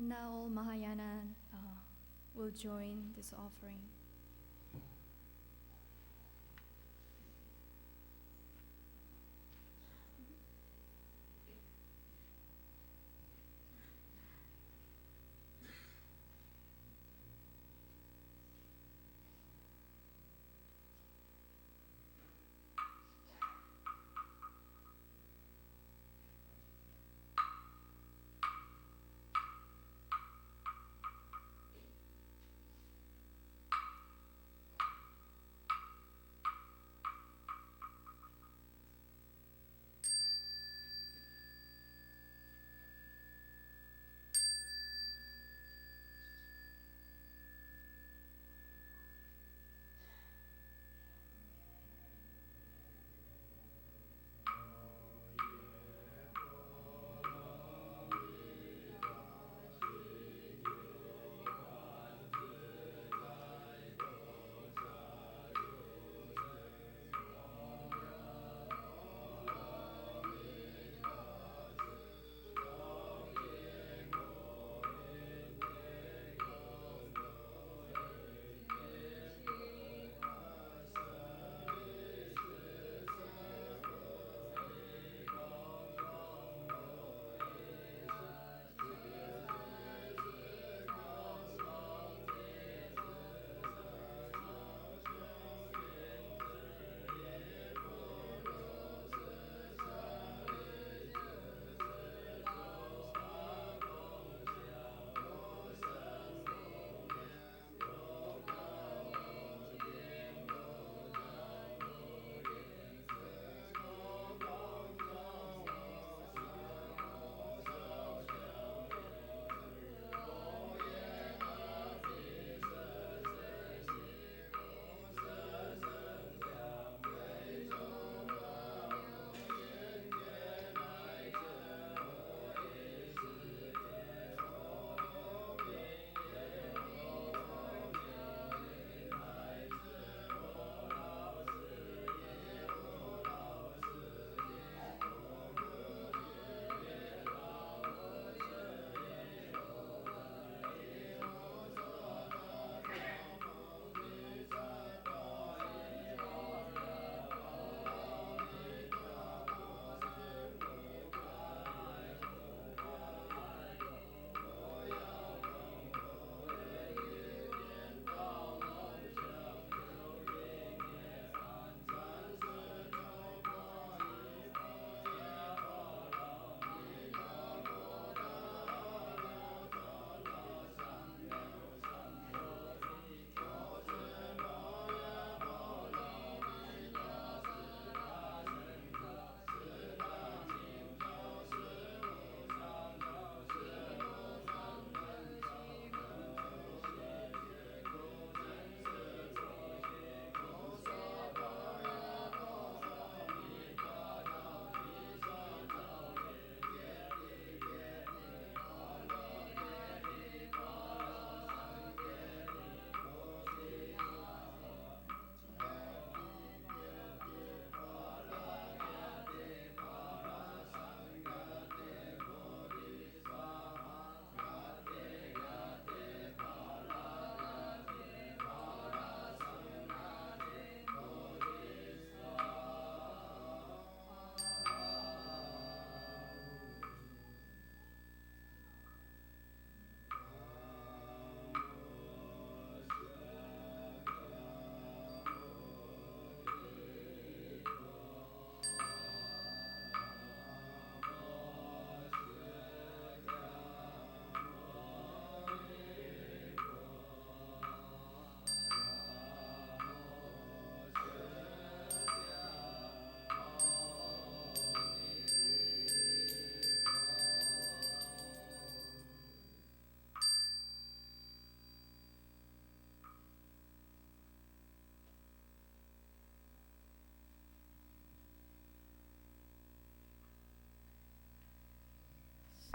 And now all Mahayana will join this offering.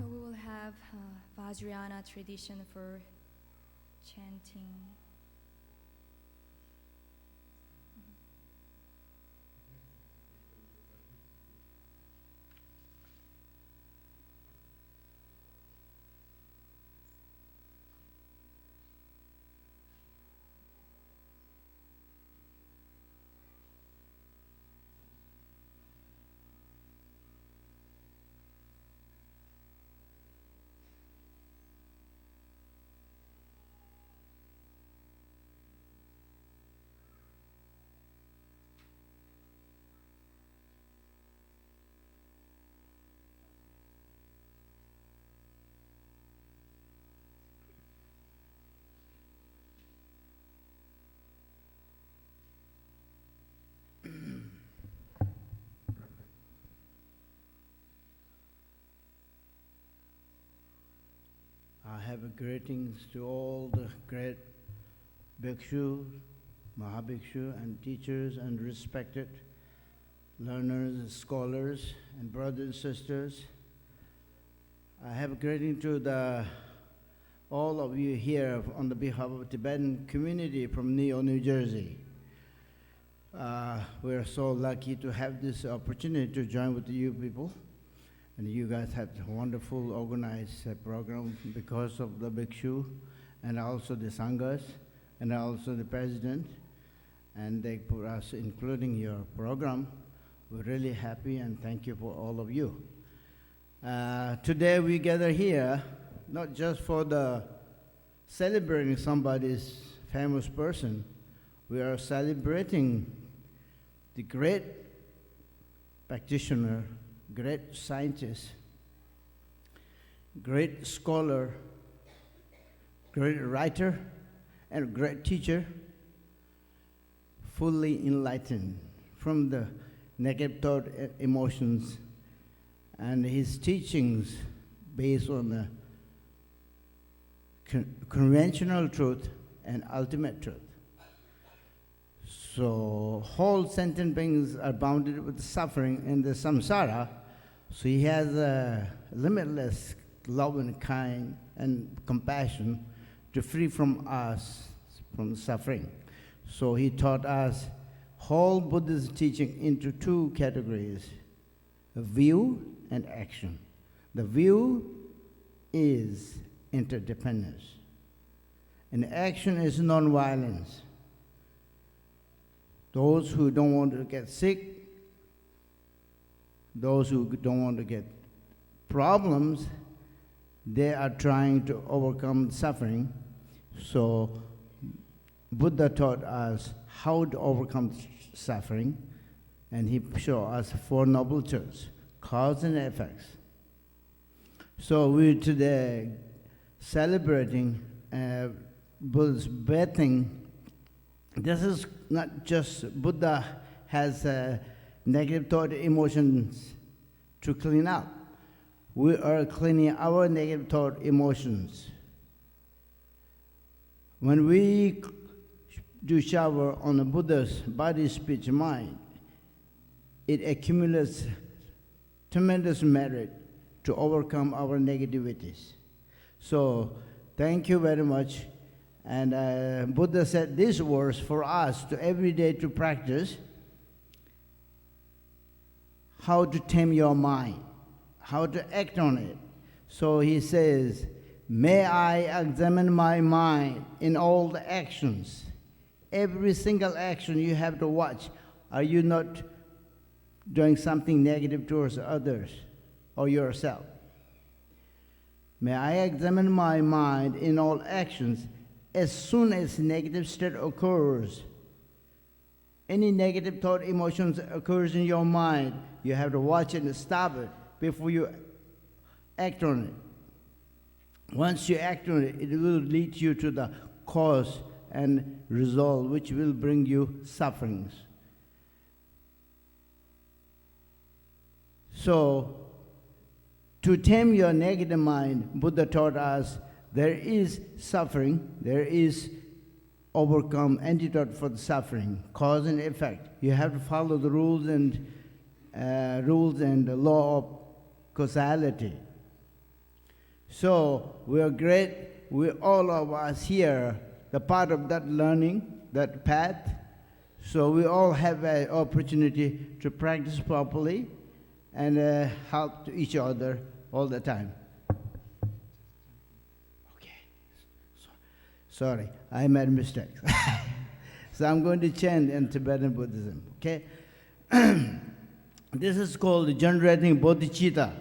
So we will have Vajrayana tradition for chanting. have greetings to all the great bhikshus, mahabhikshu, and teachers, and respected learners, scholars, and brothers and sisters. I have a greeting to all of you here on the behalf of the Tibetan community from New Jersey. We're so lucky to have this opportunity to join with you people. And you guys had a wonderful organized program because of the bhikshu and also the sanghas and also the president. And they put us, including your program. We're really happy and thank you for all of you. Today we gather here not just for the celebrating somebody's famous person. We are celebrating the great practitioner, great scientist, great scholar, great writer, and great teacher, fully enlightened from the negative thought emotions, and his teachings based on the conventional truth and ultimate truth. So whole sentient beings are bounded with suffering in the samsara, so he has a limitless love and kind and compassion to free from us from suffering. So he taught us whole Buddhist teaching into two categories, view and action. The view is interdependence, and action is non-violence. Those who don't want to get sick, those who don't want to get problems, they are trying to overcome suffering. So Buddha taught us how to overcome suffering, and he showed us four noble truths, cause and effects. So we're today celebrating Buddha's birthing. This is not just Buddha has negative thought emotions to clean up. We are cleaning our negative thought emotions. When we do shower on the Buddha's body, speech, mind, it accumulates tremendous merit to overcome our negativities. So thank you very much. And Buddha said these words for us to every day to practice how to tame your mind, how to act on it. So he says, may I examine my mind in all the actions. Every single action you have to watch. Are you not doing something negative towards others or yourself? May I examine my mind in all actions. As soon as negative state occurs, any negative thought, emotions occurs in your mind, you have to watch it and stop it before you act on it. Once you act on it, it will lead you to the cause and result, which will bring you sufferings. So, to tame your negative mind, Buddha taught us there is suffering, there is overcome antidote for the suffering, cause and effect. You have to follow the rules and the law of causality. So we are great, we all of us here, the part of that learning, that path. So we all have an opportunity to practice properly and help to each other all the time. Sorry, I made mistakes. So I'm going to chant in Tibetan Buddhism, okay? This is called generating bodhicitta.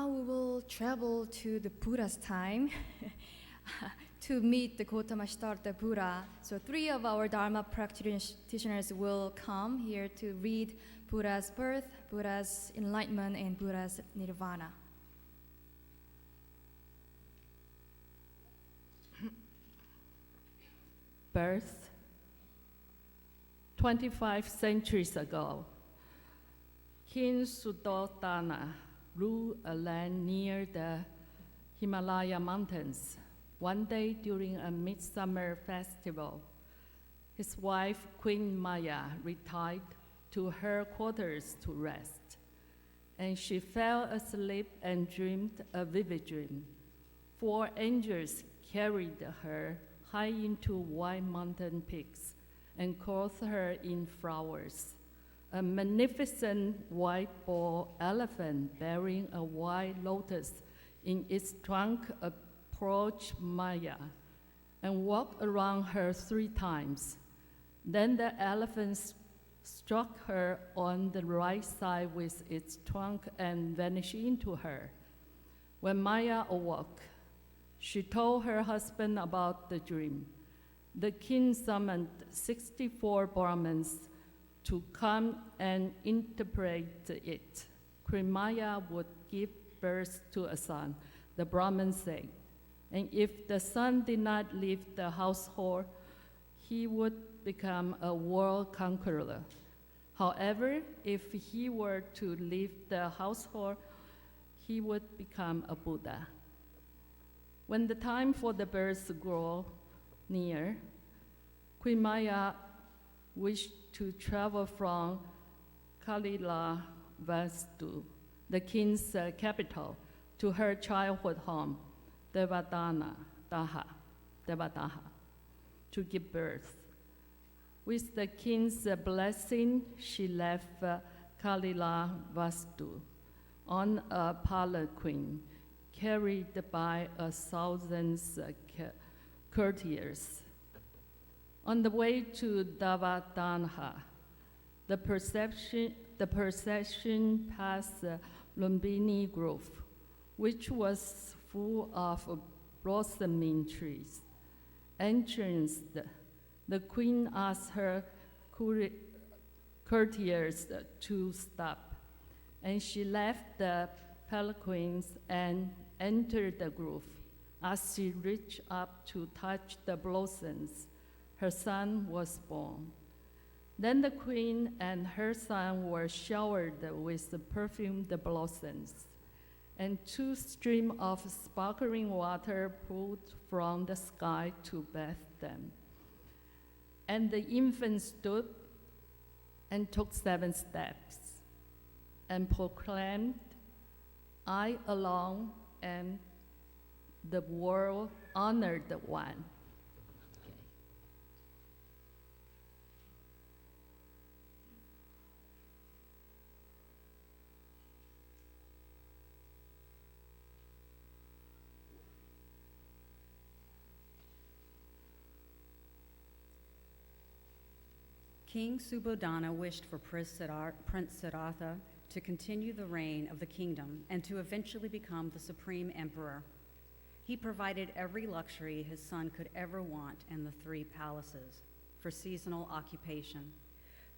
Now we will travel to the Buddha's time to meet the Gautama Siddhartha Buddha. So 3 of our Dharma practitioners will come here to read Buddha's birth, Buddha's enlightenment, and Buddha's nirvana. Birth. 25 centuries ago, King Suddhodana ruled a land near the Himalaya mountains. One day during a midsummer festival, his wife, Queen Maya, retired to her quarters to rest, and she fell asleep and dreamed a vivid dream. 4 angels carried her high into white mountain peaks and clothed her in flowers. A magnificent white bull elephant bearing a white lotus in its trunk approached Maya and walked around her 3 times. Then the elephant struck her on the right side with its trunk and vanished into her. When Maya awoke, she told her husband about the dream. The king summoned 64 Brahmins to come and interpret it. Queen Maya would give birth to a son, the Brahmins said, and if the son did not leave the household, he would become a world conqueror. However, if he were to leave the household, he would become a Buddha. When the time for the birth grew near, Queen Maya wished to travel from Kalila Vastu, the king's capital, to her childhood home, Devadaha, to give birth. With the king's blessing, she left Kalila Vastu on a palanquin carried by 1,000 courtiers. On the way to Devadaha, the procession passed Lumbini Grove, which was full of blossoming trees. Entranced, the queen asked her courtiers to stop, and she left the palanquins and entered the grove. As she reached up to touch the blossoms, her son was born. Then the queen and her son were showered with the perfumed blossoms, and 2 streams of sparkling water poured from the sky to bathe them. And the infant stood and took 7 steps and proclaimed, "I alone am the world honored one." King Suddhodana wished for Prince Siddhartha to continue the reign of the kingdom and to eventually become the supreme emperor. He provided every luxury his son could ever want in the 3 palaces for seasonal occupation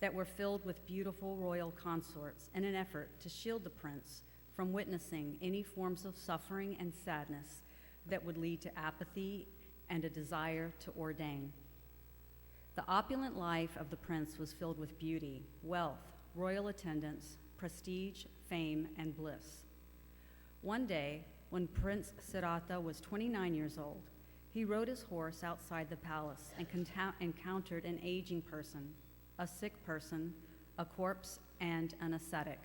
that were filled with beautiful royal consorts in an effort to shield the prince from witnessing any forms of suffering and sadness that would lead to apathy and a desire to ordain. The opulent life of the prince was filled with beauty, wealth, royal attendants, prestige, fame, and bliss. One day, when Prince Siddhartha was 29 years old, he rode his horse outside the palace and encountered an aging person, a sick person, a corpse, and an ascetic.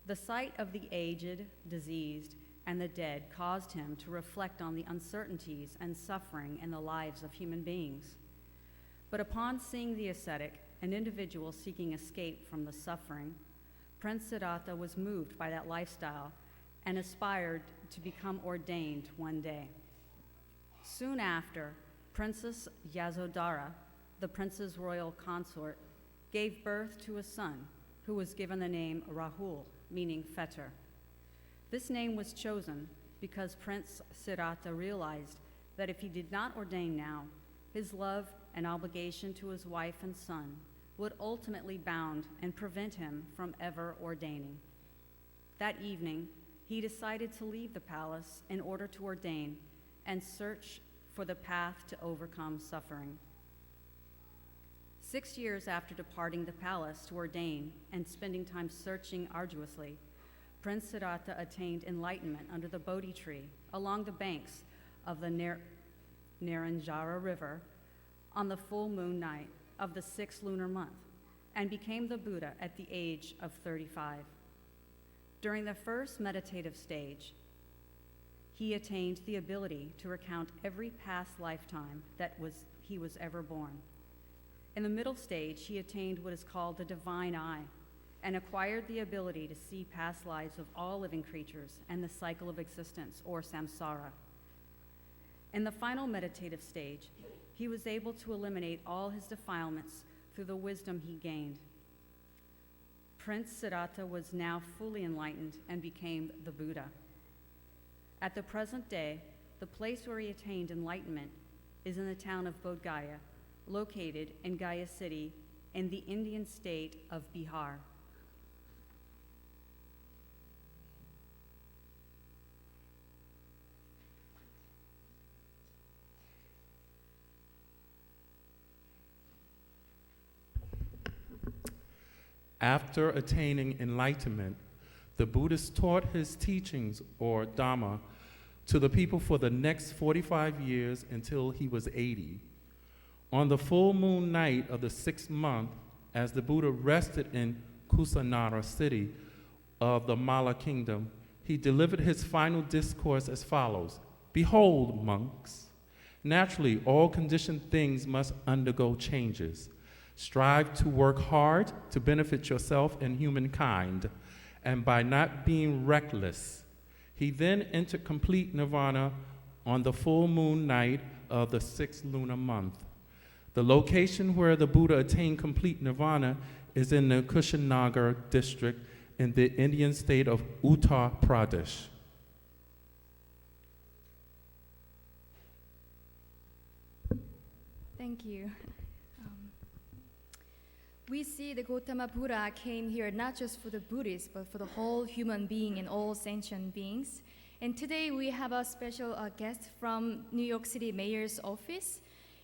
The sight of the aged, diseased, and the dead caused him to reflect on the uncertainties and suffering in the lives of human beings. But upon seeing the ascetic, an individual seeking escape from the suffering, Prince Siddhartha was moved by that lifestyle and aspired to become ordained one day. Soon after, Princess Yasodhara, the prince's royal consort, gave birth to a son who was given the name Rahul, meaning fetter. This name was chosen because Prince Siddhartha realized that if he did not ordain now, his love and obligation to his wife and son would ultimately bound and prevent him from ever ordaining. That evening, he decided to leave the palace in order to ordain and search for the path to overcome suffering. 6 years after departing the palace to ordain and spending time searching arduously, Prince Siddhartha attained enlightenment under the Bodhi tree along the banks of the Naranjara River on the full moon night of the 6th lunar month and became the Buddha at the age of 35. During the first meditative stage, he attained the ability to recount every past lifetime that he was ever born. In the middle stage, he attained what is called the divine eye and acquired the ability to see past lives of all living creatures and the cycle of existence, or samsara. In the final meditative stage, he was able to eliminate all his defilements through the wisdom he gained. Prince Siddhartha was now fully enlightened and became the Buddha. At the present day, the place where he attained enlightenment is in the town of Bodh Gaya, located in Gaya City in the Indian state of Bihar. After attaining enlightenment, the Buddhist taught his teachings, or Dhamma, to the people for the next 45 years until he was 80. On the full moon night of the 6th month, as the Buddha rested in Kusinara city of the Mala kingdom, he delivered his final discourse as follows: "Behold, monks, naturally all conditioned things must undergo changes. Strive to work hard to benefit yourself and humankind, and by not being reckless." He then entered complete nirvana on the full moon night of the 6th lunar month. The location where the Buddha attained complete nirvana is in the Kushinagar district in the Indian state of Uttar Pradesh. Thank you. We see the Gautama Buddha came here not just for the Buddhists, but for the whole human being and all sentient beings. And today we have a special guest from New York City Mayor's office.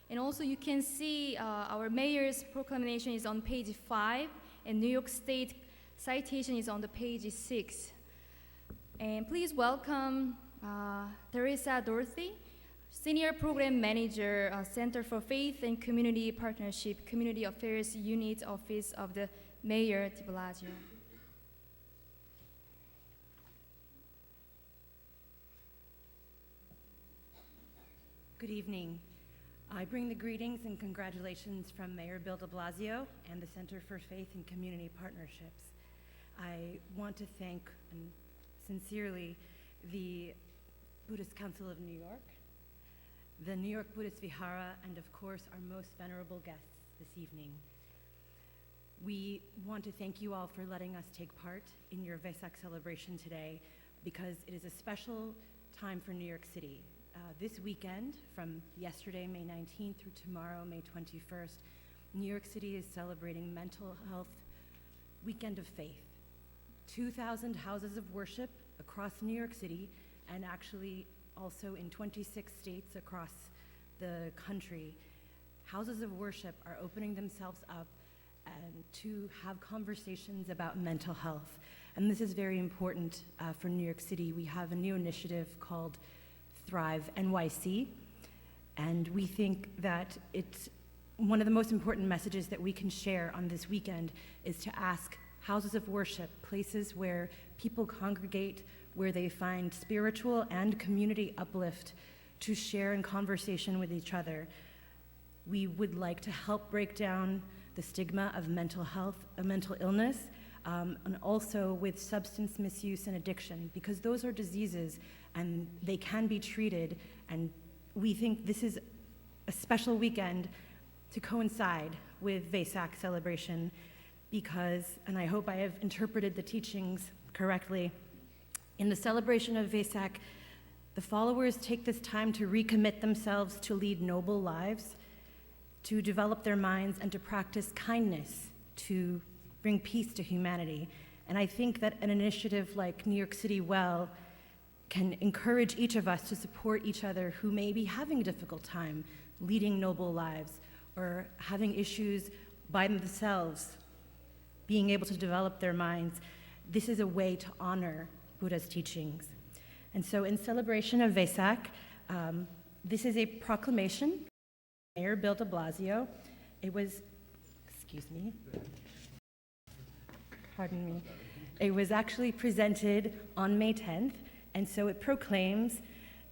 And also you can see our mayor's proclamation is on page 5, and New York State citation is on the page 6. And please welcome Teresa Dorothy, Senior Program Manager, Center for Faith and Community Partnership, Community Affairs Unit Office of the Mayor de Blasio. Good evening. I bring the greetings and congratulations from Mayor Bill de Blasio and the Center for Faith and Community Partnerships. I want to thank sincerely the Buddhist Council of New York, the New York Buddhist Vihara, and of course our most venerable guests this evening. We want to thank you all for letting us take part in your Vesak celebration today, because it is a special time for New York City. This weekend, from yesterday, May 19th, through tomorrow, May 21st, New York City is celebrating Mental Health Weekend of Faith. 2,000 houses of worship across New York City, and actually also in 26 states across the country. Houses of worship are opening themselves up and to have conversations about mental health. And this is very important for New York City. We have a new initiative called Thrive NYC, and we think that it's one of the most important messages that we can share on this weekend is to ask houses of worship, places where people congregate, where they find spiritual and community uplift, to share in conversation with each other. We would like to help break down the stigma of mental health, mental illness, and also with substance misuse and addiction, because those are diseases and they can be treated. And we think this is a special weekend to coincide with Vesak celebration because, and I hope I have interpreted the teachings correctly, In the celebration of Vesak, the followers take this time to recommit themselves to lead noble lives, to develop their minds, and to practice kindness, to bring peace to humanity. And I think that an initiative like New York City Well can encourage each of us to support each other who may be having a difficult time leading noble lives or having issues by themselves, being able to develop their minds. This is a way to honor Buddha's teachings. And so in celebration of Vesak, this is a proclamation, Mayor Bill de Blasio. It was, pardon me. It was actually presented on May 10th, and so it proclaims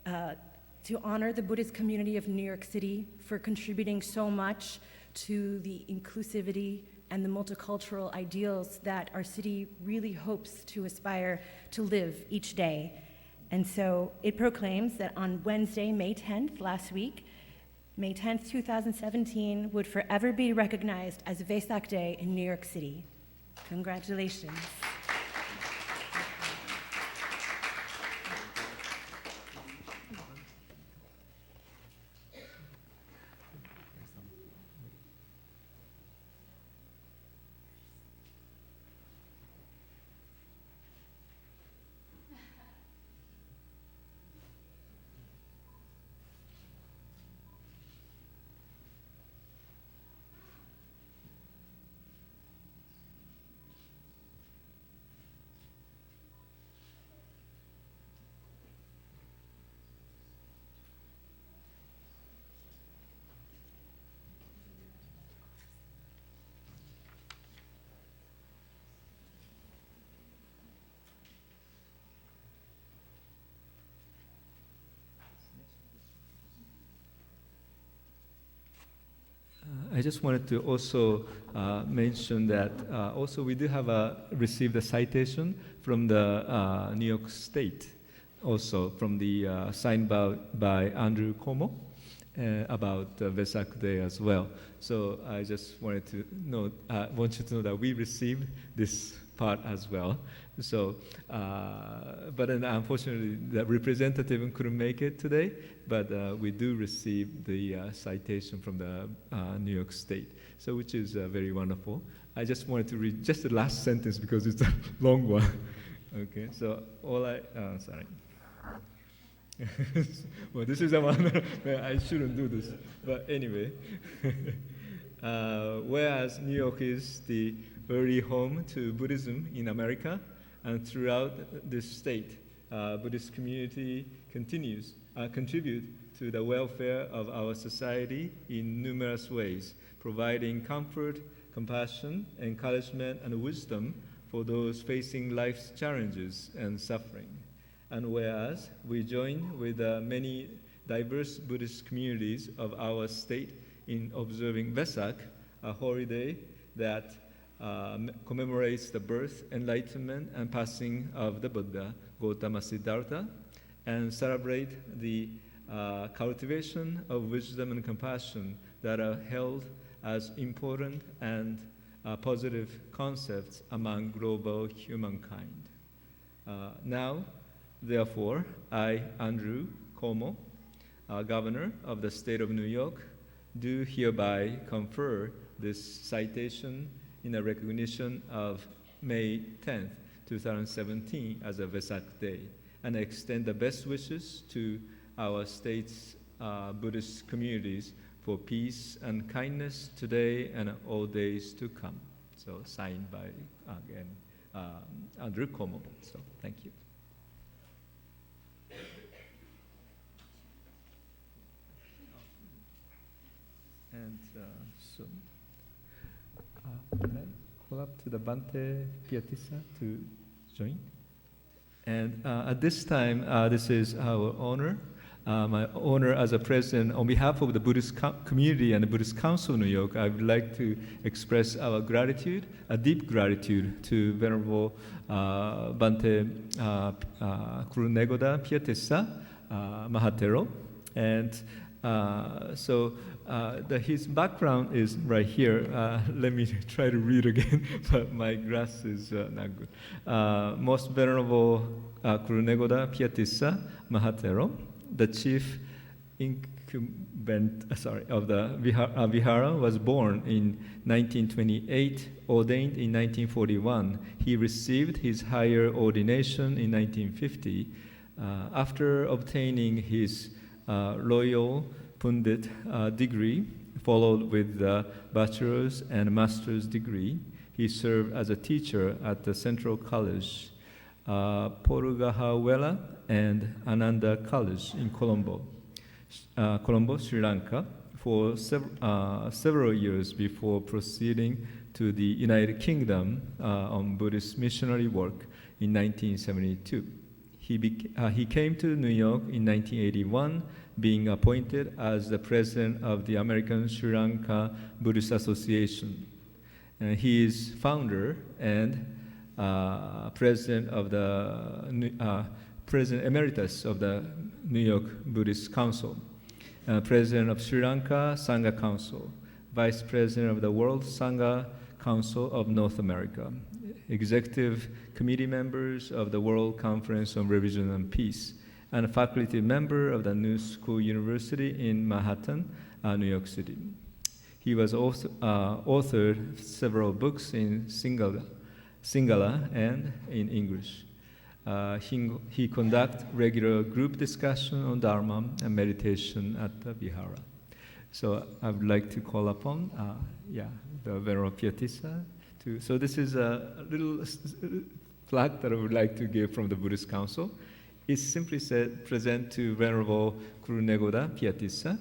to honor the Buddhist community of New York City for contributing so much to the inclusivity and the multicultural ideals that our city really hopes to aspire to live each day. And so it proclaims that on Wednesday, May 10th, last week, May 10th, 2017, would forever be recognized as Vesak Day in New York City. Congratulations. I just wanted to also mention that also we do have received a citation from the New York State, also from the signed by Andrew Cuomo about Vesak Day as well. So I just wanted to want you to know that we received this part as well. So, but then unfortunately, the representative couldn't make it today, but we do receive the citation from the New York State, so which is very wonderful. I just wanted to read just the last sentence because it's a long one. Okay, so sorry. Well, this is the one I shouldn't do this, but anyway. Whereas New York is the early home to Buddhism in America, and throughout this state, Buddhist community contribute to the welfare of our society in numerous ways, providing comfort, compassion, encouragement, and wisdom for those facing life's challenges and suffering. And whereas we join with many diverse Buddhist communities of our state in observing Vesak, a holiday that commemorates the birth, enlightenment, and passing of the Buddha, Gautama Siddhartha, and celebrate the cultivation of wisdom and compassion that are held as important and positive concepts among global humankind. Now, therefore, I, Andrew Cuomo, Governor of the State of New York, do hereby confer this citation in a recognition of May 10th, 2017 as a Vesak Day, and extend the best wishes to our state's Buddhist communities for peace and kindness today and all days to come. So signed by, again, Andrew Cuomo. So thank you. And so, can I call up to the Bhante Piatissa to join? And at this time, this is our honor. My honor as a president, on behalf of the Buddhist community and the Buddhist Council of New York, I would like to express our gratitude, a deep gratitude to Venerable Bhante Kurunegoda Piatissa Mahatero, and His background is right here. Let me try to read again, but my grasp is not good. Most Venerable Kurunegoda Piatissa Mahatero, the chief incumbent of the Vihara, was born in 1928, ordained in 1941. He received his higher ordination in 1950. After obtaining his Royal Pundit degree, followed with the bachelor's and master's degree, he served as a teacher at the Central College, Porugahawela and Ananda College in Colombo, Sri Lanka, for several years before proceeding to the United Kingdom on Buddhist missionary work in 1972. He came to New York in 1981, being appointed as the president of the American Sri Lanka Buddhist Association. He is founder and president emeritus of the New York Buddhist Council, president of Sri Lanka Sangha Council, vice president of the World Sangha Council of North America, executive committee members of the World Conference on Religion and Peace, and a faculty member of the New School University in Manhattan, New York City. He was also authored several books in Sinhala and in English. He conducts regular group discussion on Dharma and meditation at the Vihara. So I would like to call upon the Venerable Piatissa. So this is a little plaque that I would like to give from the Buddhist Council. It simply said, present to Venerable Kurunegoda Piatissa.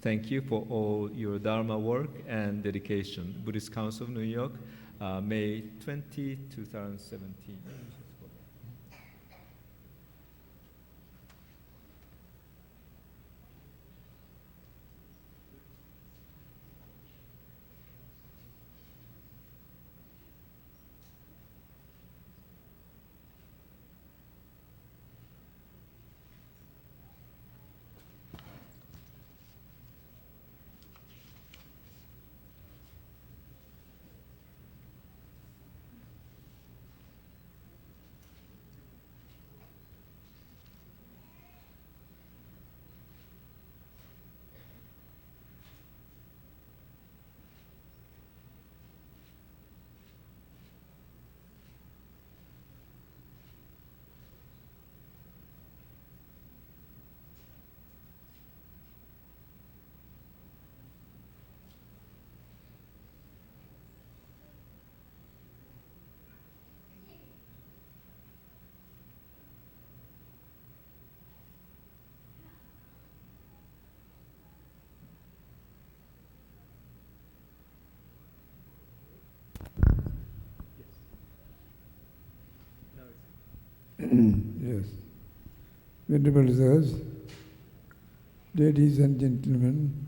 Thank you for all your Dharma work and dedication. Buddhist Council of New York, May 20, 2017. Yes. Venerable sirs, ladies and gentlemen,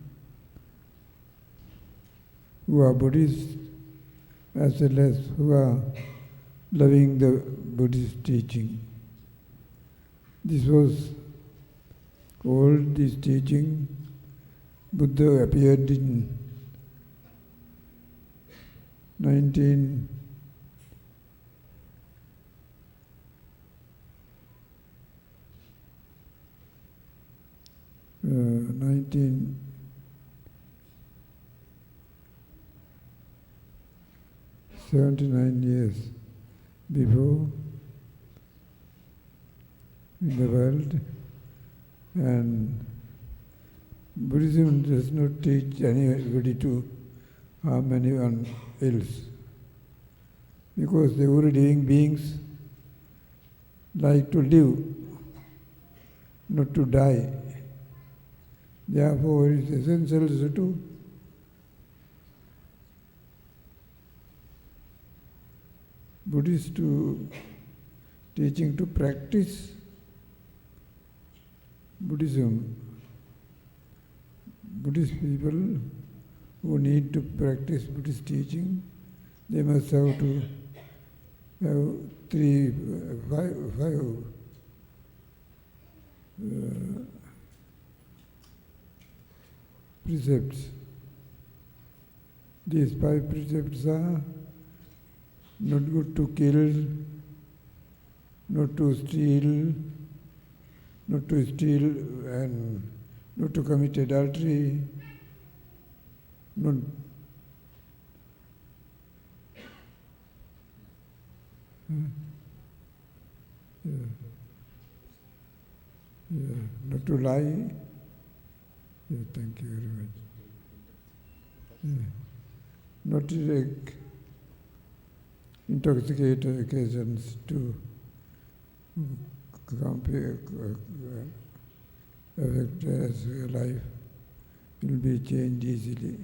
who are Buddhists as well as who are loving the Buddhist teaching. This teaching, Buddha appeared in 19 79 years before in the world, and Buddhism does not teach anybody to harm anyone else, because the living beings like to live, not to die. Therefore, it is essential to Buddhist teaching to practice Buddhism. Buddhist people who need to practice Buddhist teaching, they must have to have precepts. These 5 precepts are not good to kill, not to steal, and not to commit adultery, not not to lie. Thank you very much. Not to take intoxicating occasions to compare, affect as your life will be changed easily.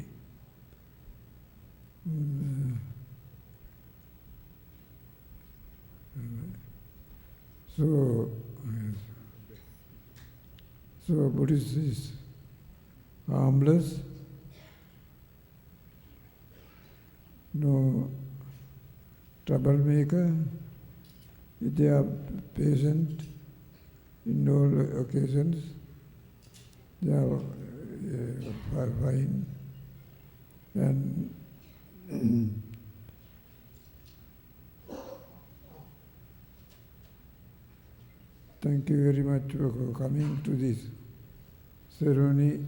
So Buddhist is harmless, no troublemaker. They are patient in all occasions. They are fine, and thank you very much for coming to this ceremony.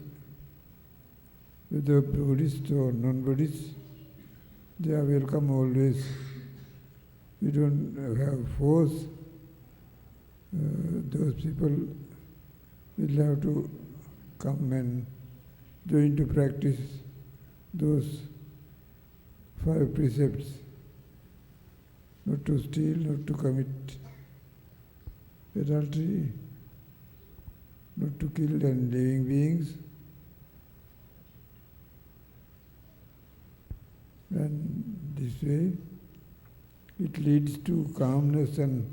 Whether Buddhist or non-Buddhist, they are welcome always. We don't have force. Those people will have to come and join to practice those 5 precepts. Not to steal, not to commit adultery, not to kill and living beings, and this way it leads to calmness and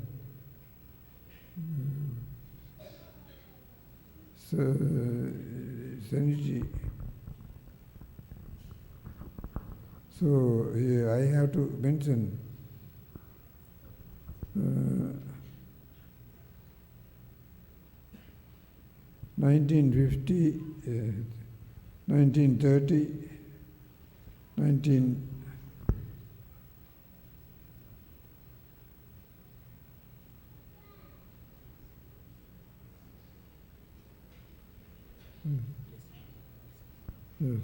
sanity. So I have to mention 1950, 1930, 19 Yes.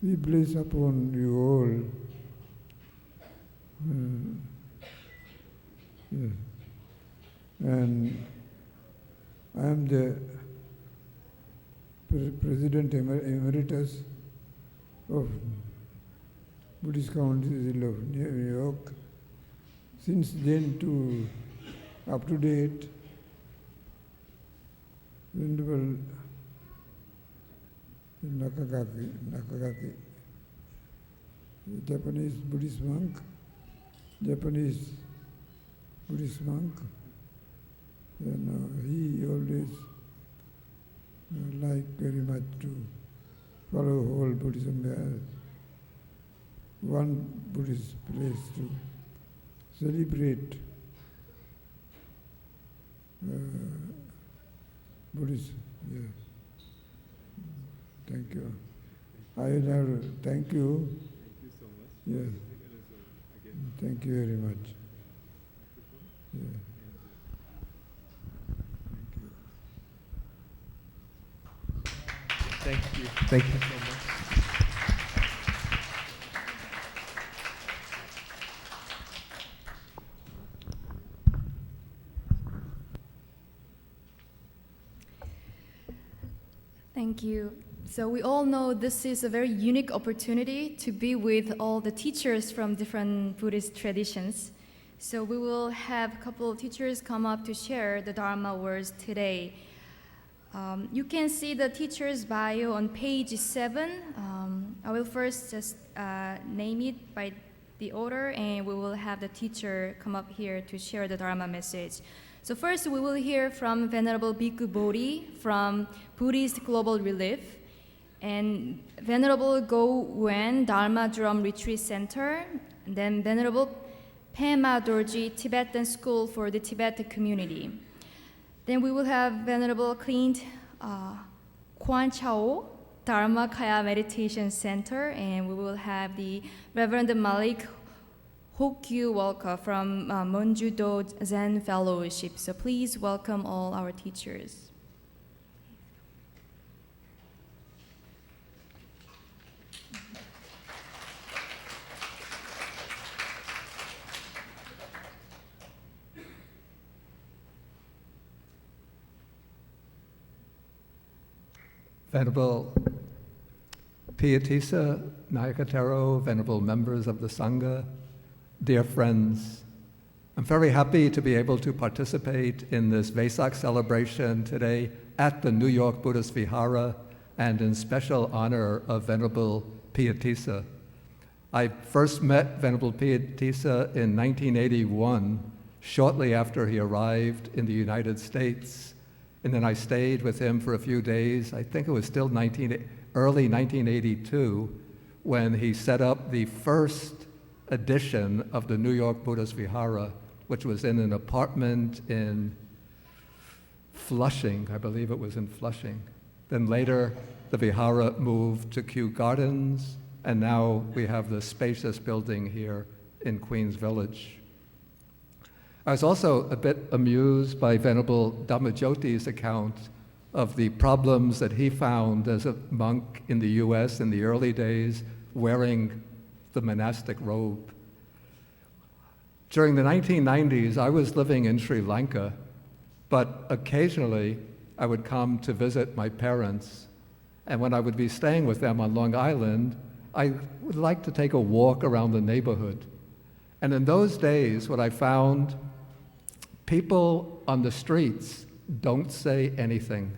We bless upon you all. Yes. And I am the President Emeritus of Buddhist Council of New York. Since then to up to date, Venerable Nakagaki, Japanese Buddhist monk, and he always liked very much to follow whole Buddhism as one Buddhist place to celebrate Buddhism. Yes. Thank you. I will have to thank you. Thank you so much. Yes. Thank you very much. Yeah. Thank you. Thank you so much. Thank you. So we all know this is a very unique opportunity to be with all the teachers from different Buddhist traditions. So we will have a couple of teachers come up to share the Dharma words today. You can see the teacher's bio on page 7. I will first just name it by the order, and we will have the teacher come up here to share the Dharma message. So first we will hear from Venerable Bhikkhu Bodhi from Buddhist Global Relief, and Venerable Go Wen Dharma Drum Retreat Center, and then Venerable Pema Dorji Tibetan School for the Tibetan Community. Then we will have Venerable Clint Kwan Chao Dharmakaya Meditation Center, and we will have the Reverend Malik Hokyu Walker from Monjudo Zen Fellowship. So please welcome all our teachers. Venerable Pietisa, Nayakatero, venerable members of the Sangha, dear friends, I'm very happy to be able to participate in this Vesak celebration today at the New York Buddhist Vihara and in special honor of Venerable Pietisa. I first met Venerable Pietisa in 1981, shortly after he arrived in the United States. And then I stayed with him for a few days. I think it was still early 1982 when he set up the first edition of the New York Buddhist Vihara, which was in an apartment in Flushing. I believe it was in Flushing. Then later, the Vihara moved to Kew Gardens, and now we have the spacious building here in Queens Village. I was also a bit amused by Venerable Dhammajyoti's account of the problems that he found as a monk in the US in the early days wearing the monastic robe. During the 1990s, I was living in Sri Lanka, but occasionally I would come to visit my parents, and when I would be staying with them on Long Island, I would like to take a walk around the neighborhood. And in those days, what I found, people on the streets don't say anything.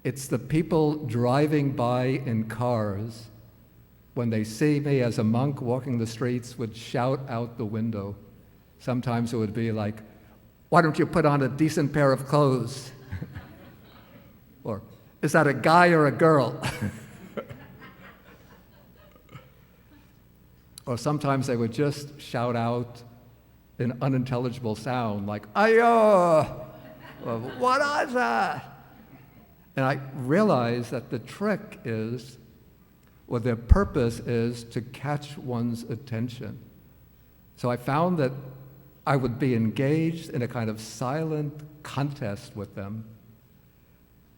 It's the people driving by in cars, when they see me as a monk walking the streets, would shout out the window. Sometimes it would be like, "Why don't you put on a decent pair of clothes?" Or, "Is that a guy or a girl?" Or sometimes they would just shout out an unintelligible sound like, "Ayo!" Or, "What is that?" And I realized that the trick is, or their purpose is, to catch one's attention. So I found that I would be engaged in a kind of silent contest with them.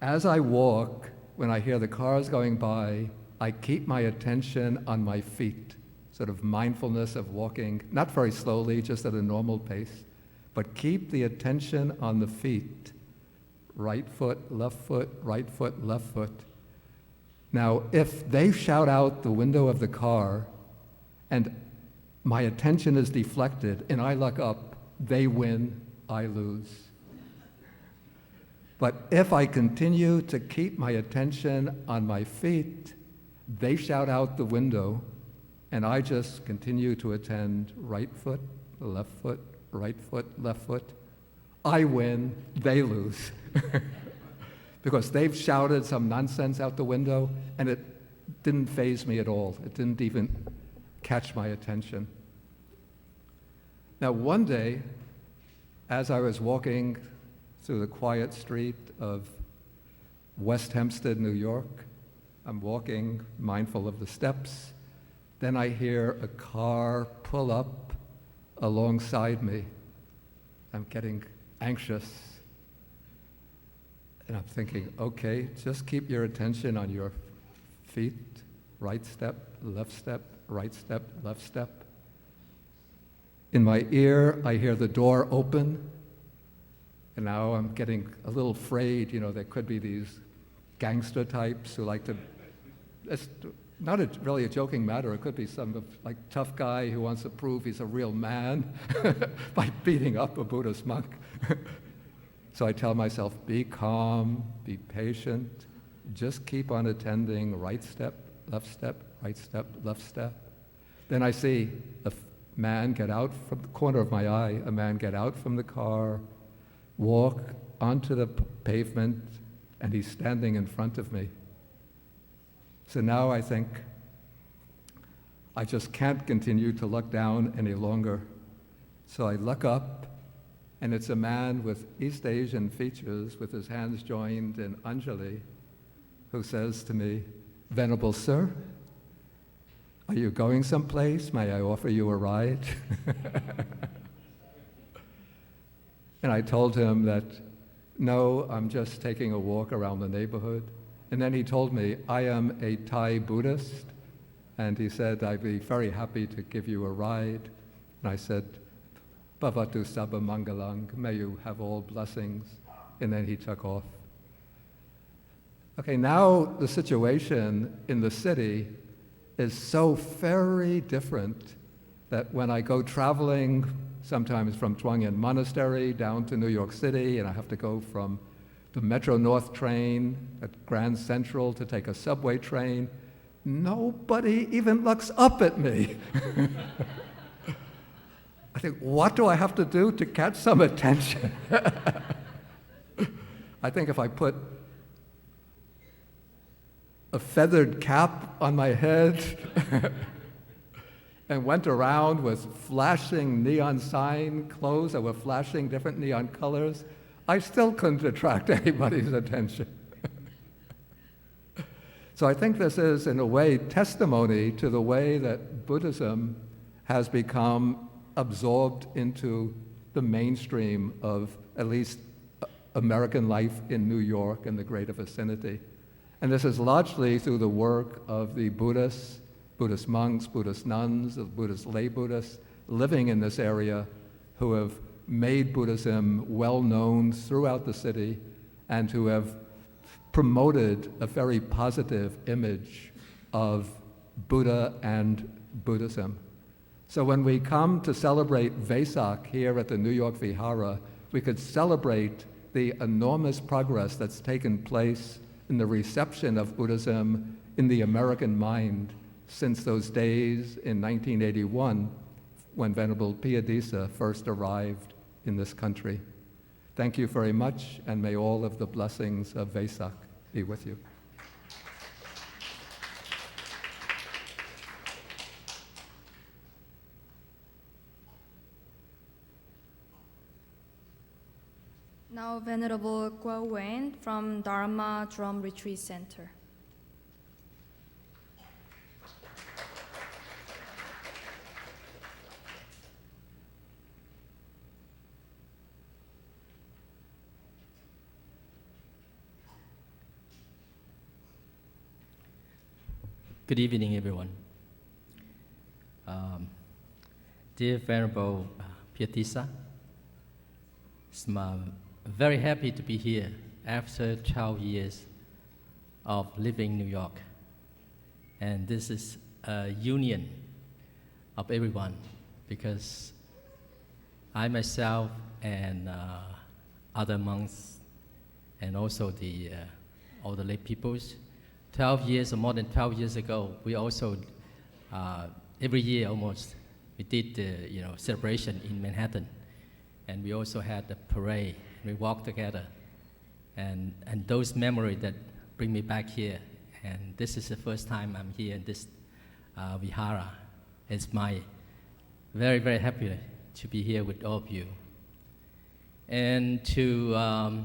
As I walk, when I hear the cars going by, I keep my attention on my feet, sort of mindfulness of walking, not very slowly, just at a normal pace, but keep the attention on the feet. Right foot, left foot, right foot, left foot. Now, if they shout out the window of the car and my attention is deflected and I look up, they win, I lose. But if I continue to keep my attention on my feet, they shout out the window and I just continue to attend right foot, left foot, right foot, left foot. I win, they lose. Because they've shouted some nonsense out the window and it didn't faze me at all. It didn't even catch my attention. Now one day, as I was walking through the quiet street of West Hempstead, New York, I'm walking mindful of the steps, then I hear a car pull up alongside me. I'm getting anxious. And I'm thinking, okay, just keep your attention on your feet, right step, left step, right step, left step. In my ear, I hear the door open, and now I'm getting a little afraid. You know, there could be these gangster types who like to, it's not really a joking matter, it could be some like tough guy who wants to prove he's a real man by beating up a Buddhist monk. So I tell myself, be calm, be patient, just keep on attending right step, left step, right step, left step. Then I see a man get out from the corner of my eye, a man get out from the car, walk onto the pavement, and he's standing in front of me. So now I think, I just can't continue to look down any longer. So I look up, and it's a man with East Asian features with his hands joined in Anjali, who says to me, "Venerable Sir, are you going someplace? May I offer you a ride?" And I told him that, "No, I'm just taking a walk around the neighborhood." And then he told me, "I am a Thai Buddhist," and he said, "I'd be very happy to give you a ride." And I said, "Bhavatu Sabba Mangalang, may you have all blessings." And then he took off. Okay, now the situation in the city is so very different that when I go traveling, sometimes from Zhuangyan Monastery down to New York City, and I have to go from the Metro North train at Grand Central to take a subway train, nobody even looks up at me. I think, what do I have to do to catch some attention? I think if I put a feathered cap on my head and went around with flashing neon sign clothes that were flashing different neon colors, I still couldn't attract anybody's attention. So I think this is, in a way, testimony to the way that Buddhism has become absorbed into the mainstream of at least American life in New York and the greater vicinity. And this is largely through the work of the Buddhists, Buddhist monks, Buddhist nuns, the Buddhist lay Buddhists living in this area who have made Buddhism well known throughout the city and who have promoted a very positive image of Buddha and Buddhism. So when we come to celebrate Vesak here at the New York Vihara, we could celebrate the enormous progress that's taken place in the reception of Buddhism in the American mind since those days in 1981 when Venerable Piyadisa first arrived in this country. Thank you very much, and may all of the blessings of Vesak be with you. Now, Venerable Guo Wen from Dharma Drum Retreat Center. Good evening, everyone. Dear Venerable Piyadisa, I'm very happy to be here after 12 years of living in New York. And this is a union of everyone because I myself and other monks and also all the lay peoples, 12 years or more than 12 years ago, we also, every year almost, we did the celebration in Manhattan. And we also had the parade. We walked together. And those memories that bring me back here. And this is the first time I'm here in this Vihara. It's my very, very happy to be here with all of you. And to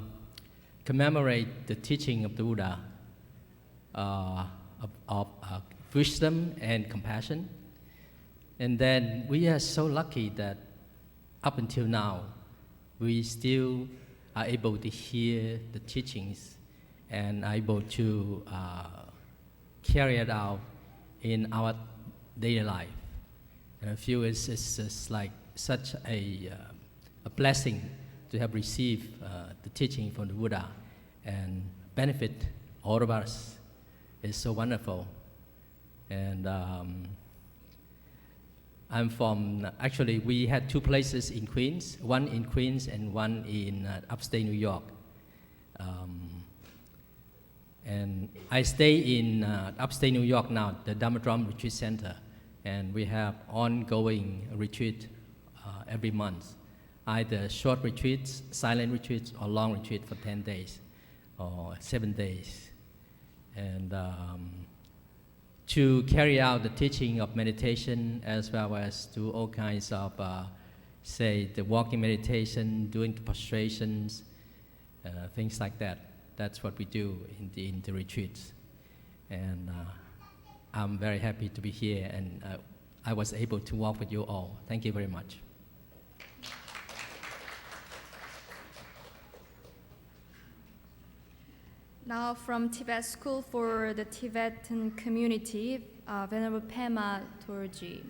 commemorate the teaching of the Buddha, of wisdom and compassion. And then we are so lucky that up until now, we still are able to hear the teachings and are able to carry it out in our daily life. And I feel it's just like such a blessing to have received the teaching from the Buddha and benefit all of us. It's so wonderful. And I'm from, actually, we had two places in Queens, one in Queens and one in upstate New York. And I stay in upstate New York now, the Dharma Drum Retreat Center, and we have ongoing retreat every month, either short retreats, silent retreats, or long retreat for 10 days or 7 days. And to carry out the teaching of meditation as well as do all kinds of, say, the walking meditation, doing the prostrations, things like that. That's what we do in the retreats. And I'm very happy to be here, and I was able to walk with you all. Thank you very much. Now from Tibet School for the Tibetan Community, Venerable Pema Dorji.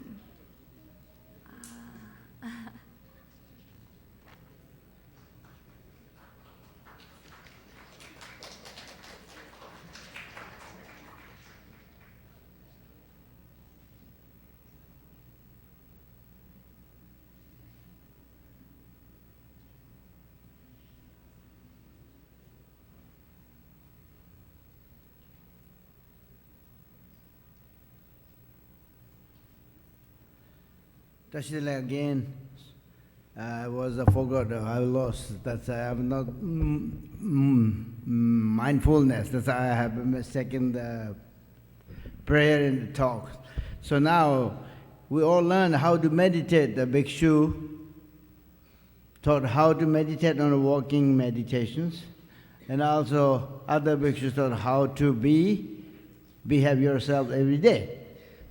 Tashila again, I forgot, I lost. That's I have not mindfulness. That's I have mistaken the prayer and the talk. So now we all learn how to meditate. The bhikshu taught how to meditate on the walking meditations, and also other bhikshus taught how to behave yourself every day.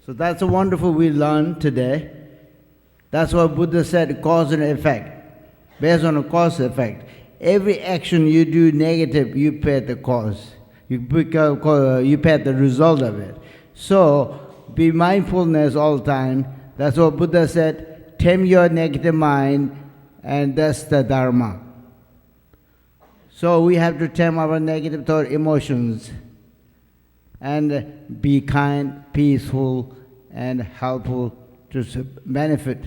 So that's a wonderful we learned today. That's what Buddha said, cause and effect. Based on a cause effect. Every action you do negative, you pay the cause. You pay the result of it. So, be mindfulness all the time. That's what Buddha said, tame your negative mind, and that's the Dharma. So we have to tame our negative thought emotions and be kind, peaceful, and helpful to benefit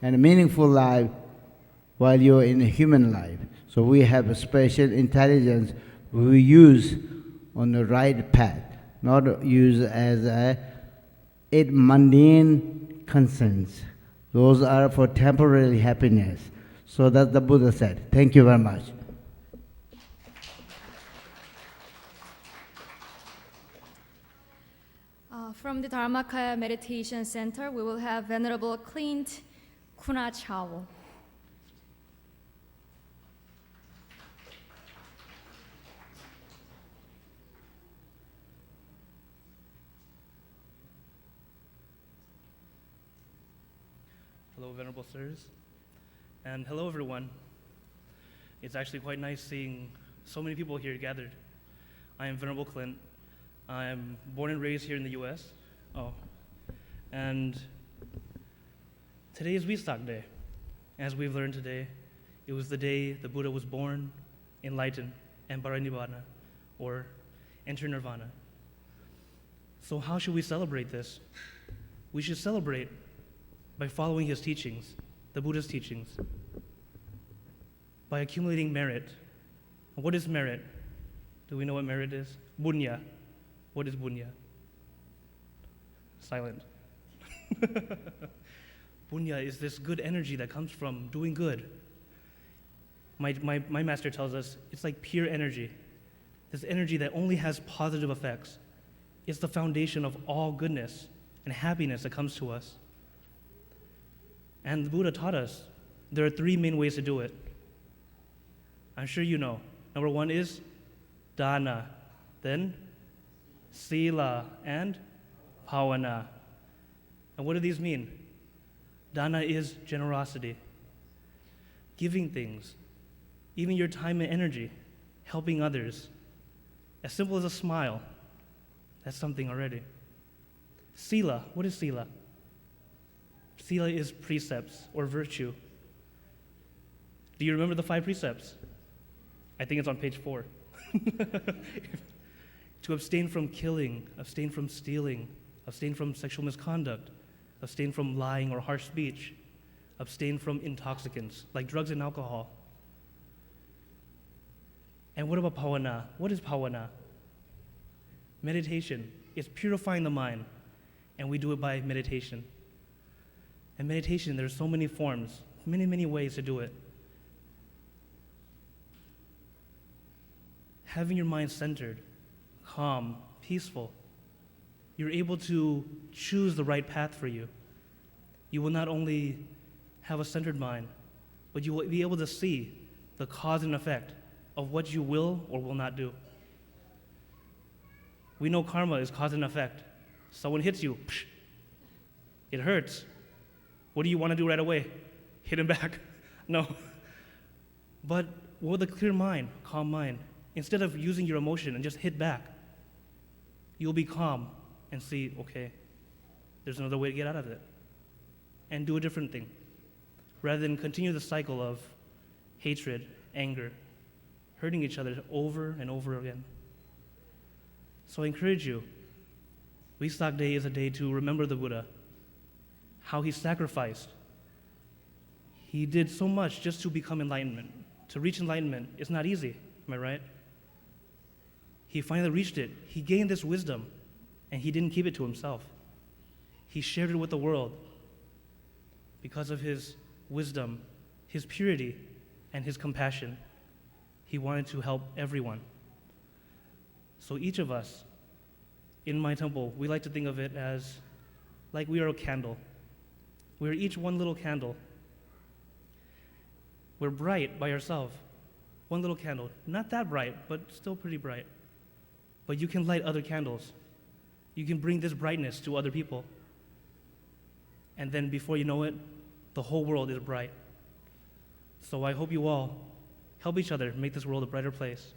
and a meaningful life while you're in a human life. So we have a special intelligence we use on the right path, not use as mundane concerns. Those are for temporary happiness. So that's the Buddha said. Thank you very much. From the Dharmakaya Meditation Center, we will have Venerable Clint Kunachao. Hello, Venerable Sirs, and hello, everyone. It's actually quite nice seeing so many people here gathered. I am Venerable Clint. I am born and raised here in the US. And today is Vesak Day. As we've learned today, it was the day the Buddha was born, enlightened, and parinibbana, or enter nirvana. So how should we celebrate this? We should celebrate by following his teachings, the Buddha's teachings, by accumulating merit. What is merit? Do we know what merit is? Bunya. What is bunya? Silent. Bunya is this good energy that comes from doing good. My master tells us it's like pure energy. This energy that only has positive effects. It's the foundation of all goodness and happiness that comes to us. And the Buddha taught us there are three main ways to do it. I'm sure you know. Number one is dana, then sila, and bhavana. And what do these mean? Dana is generosity, giving things, even your time and energy, helping others. As simple as a smile, that's something already. Sila, what is sila? Sila is precepts or virtue. Do you remember the 5 precepts? I think it's on page 4. To abstain from killing, abstain from stealing, abstain from sexual misconduct, abstain from lying or harsh speech, abstain from intoxicants like drugs and alcohol. And what about bhavana? What is bhavana? Meditation. It's purifying the mind, and we do it by meditation. And meditation, there's so many forms, many, many ways to do it. Having your mind centered, calm, peaceful, you're able to choose the right path for you. You will not only have a centered mind, but you will be able to see the cause and effect of what you will or will not do. We know karma is cause and effect. Someone hits you, psh, it hurts. What do you want to do right away? Hit him back? No. But with a clear mind, calm mind, instead of using your emotion and just hit back, you'll be calm and see, okay, there's another way to get out of it. And do a different thing. Rather than continue the cycle of hatred, anger, hurting each other over and over again. So I encourage you, Vesak Day is a day to remember the Buddha, how he sacrificed. He did so much just to become enlightenment. To reach enlightenment is not easy, am I right? He finally reached it. He gained this wisdom, and he didn't keep it to himself. He shared it with the world. Because of his wisdom, his purity, and his compassion, he wanted to help everyone. So each of us, in my temple, we like to think of it as like we are a candle. We're each one little candle. We're bright by ourselves. One little candle. Not that bright, but still pretty bright. But you can light other candles. You can bring this brightness to other people. And then before you know it, the whole world is bright. So I hope you all help each other make this world a brighter place,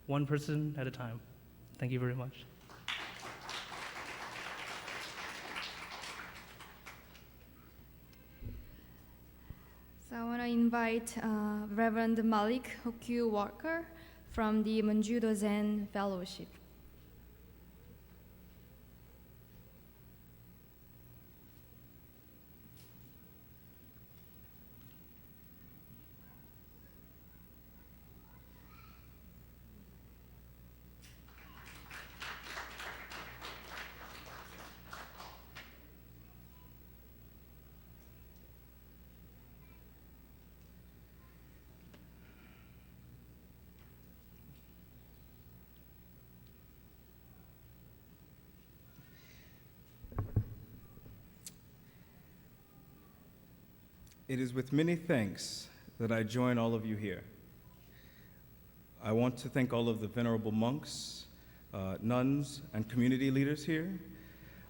one person at a time. Thank you very much. So I want to invite Reverend Malik Hokyu Walker from the Manjudo Zen Fellowship. It is with many thanks that I join all of you here. I want to thank all of the venerable monks, nuns, and community leaders here,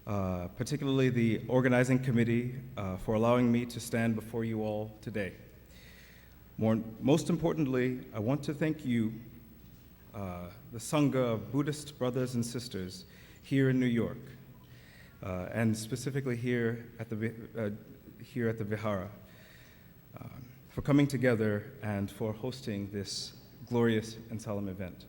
particularly the organizing committee for allowing me to stand before you all today. Most importantly, I want to thank you, the Sangha of Buddhist brothers and sisters here in New York, and specifically here at the Vihara, for coming together and for hosting this glorious and solemn event.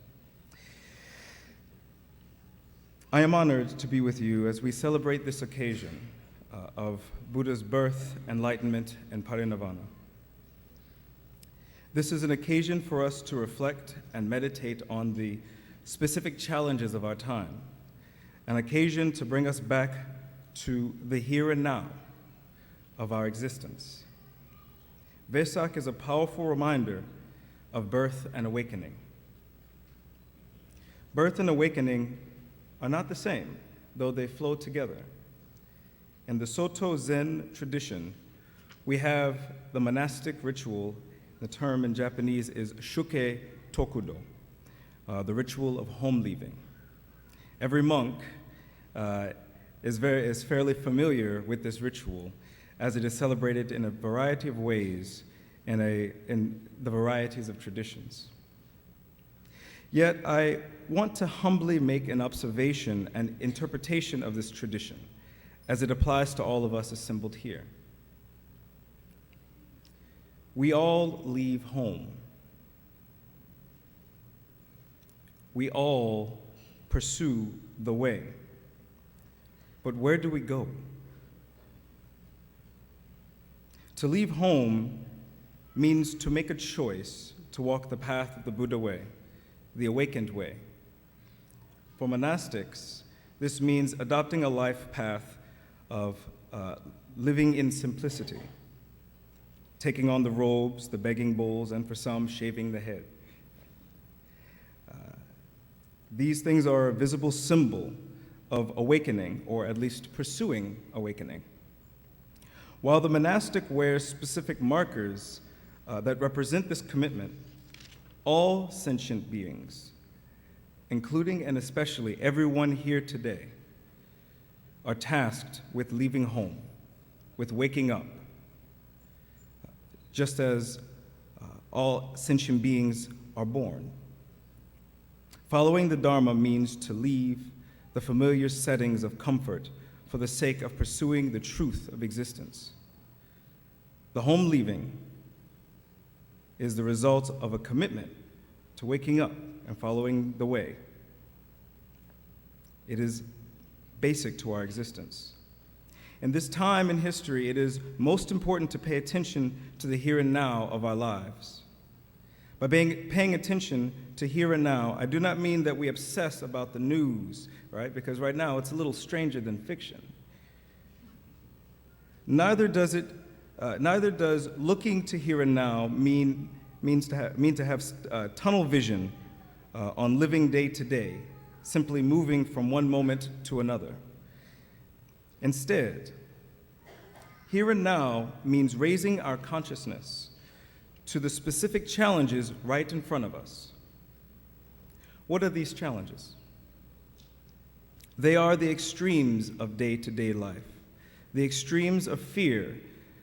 I am honored to be with you as we celebrate this occasion of Buddha's birth, enlightenment, and parinirvana. This is an occasion for us to reflect and meditate on the specific challenges of our time, an occasion to bring us back to the here and now of our existence. Vesak is a powerful reminder of birth and awakening. Birth and awakening are not the same, though they flow together. In the Soto Zen tradition, we have the monastic ritual. The term in Japanese is shuke tokudo, the ritual of home leaving. Every monk is fairly familiar with this ritual, as it is celebrated in a variety of ways in the varieties of traditions. Yet I want to humbly make an observation and interpretation of this tradition as it applies to all of us assembled here. We all leave home. We all pursue the way. But where do we go? To leave home means to make a choice to walk the path of the Buddha way, the awakened way. For monastics, this means adopting a life path of living in simplicity, taking on the robes, the begging bowls, and for some, shaving the head. These things are a visible symbol of awakening, or at least pursuing awakening. While the monastic wears specific markers that represent this commitment, all sentient beings, including and especially everyone here today, are tasked with leaving home, with waking up, just as all sentient beings are born. Following the Dharma means to leave the familiar settings of comfort for the sake of pursuing the truth of existence. The home leaving is the result of a commitment to waking up and following the way. It is basic to our existence. In this time in history, it is most important to pay attention to the here and now of our lives. By paying attention to here and now, I do not mean that we obsess about the news, right? Because right now it's a little stranger than fiction. Neither does looking to here and now mean to have tunnel vision on living day to day, simply moving from one moment to another. Instead, here and now means raising our consciousness to the specific challenges right in front of us. What are these challenges? They are the extremes of day-to-day life, the extremes of fear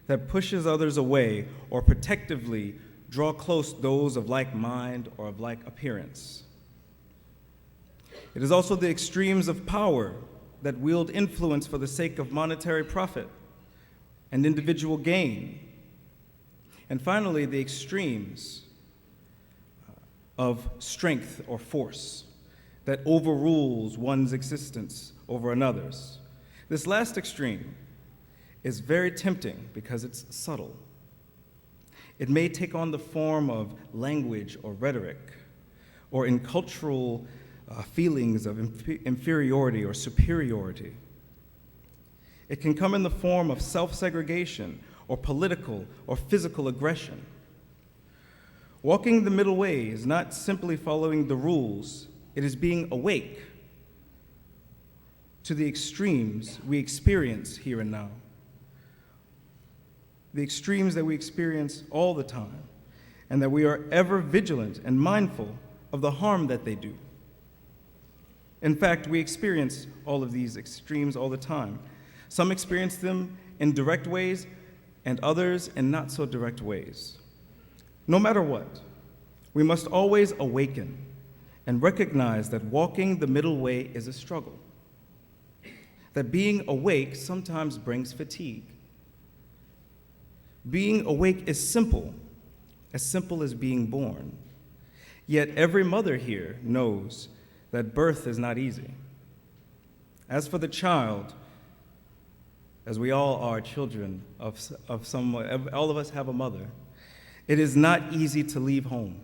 that pushes others away or protectively draw close those of like mind or of like appearance. It is also the extremes of power that wield influence for the sake of monetary profit and individual gain. And finally, the extremes of strength or force that overrules one's existence over another's. This last extreme is very tempting because it's subtle. It may take on the form of language or rhetoric, or in cultural feelings of inferiority or superiority. It can come in the form of self-segregation or political or physical aggression. Walking the middle way is not simply following the rules, it is being awake to the extremes we experience here and now. The extremes that we experience all the time, and that we are ever vigilant and mindful of the harm that they do. In fact, we experience all of these extremes all the time. Some experience them in direct ways, and others in not so direct ways. No matter what, we must always awaken and recognize that walking the middle way is a struggle, that being awake sometimes brings fatigue. Being awake is simple as being born. Yet every mother here knows that birth is not easy. As for the child, as we all are children of someone, all of us have a mother, it is not easy to leave home.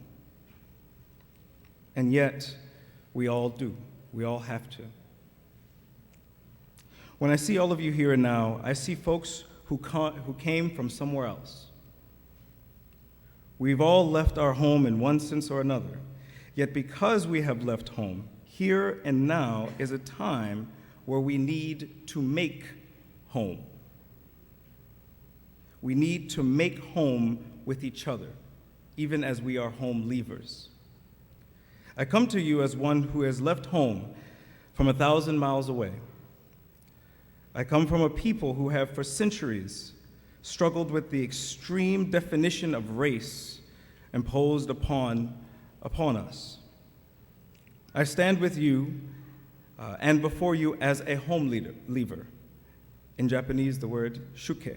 And yet, we all do. We all have to. When I see all of you here and now, I see folks who came from somewhere else. We've all left our home in one sense or another. Yet because we have left home, here and now is a time where we need to make home. We need to make home with each other, even as we are home leavers. I come to you as one who has left home from 1,000 miles away. I come from a people who have for centuries struggled with the extreme definition of race imposed upon us. I stand with you and before you as a home leaver. In Japanese, the word shuke.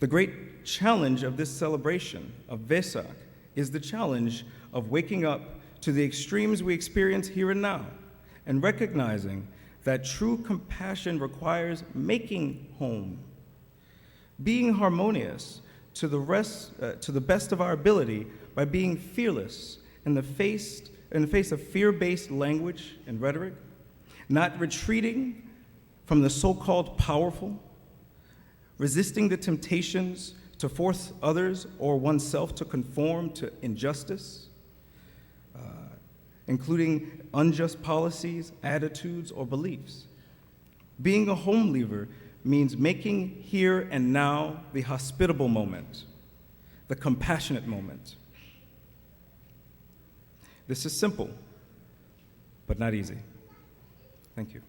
The great challenge of this celebration of Vesak is the challenge of waking up to the extremes we experience here and now and recognizing that true compassion requires making home, being harmonious to the best of our ability by being fearless in the face of fear-based language and rhetoric, not retreating from the so-called powerful, resisting the temptations to force others or oneself to conform to injustice, including unjust policies, attitudes, or beliefs. Being a home leaver means making here and now the hospitable moment, the compassionate moment. This is simple, but not easy. Thank you.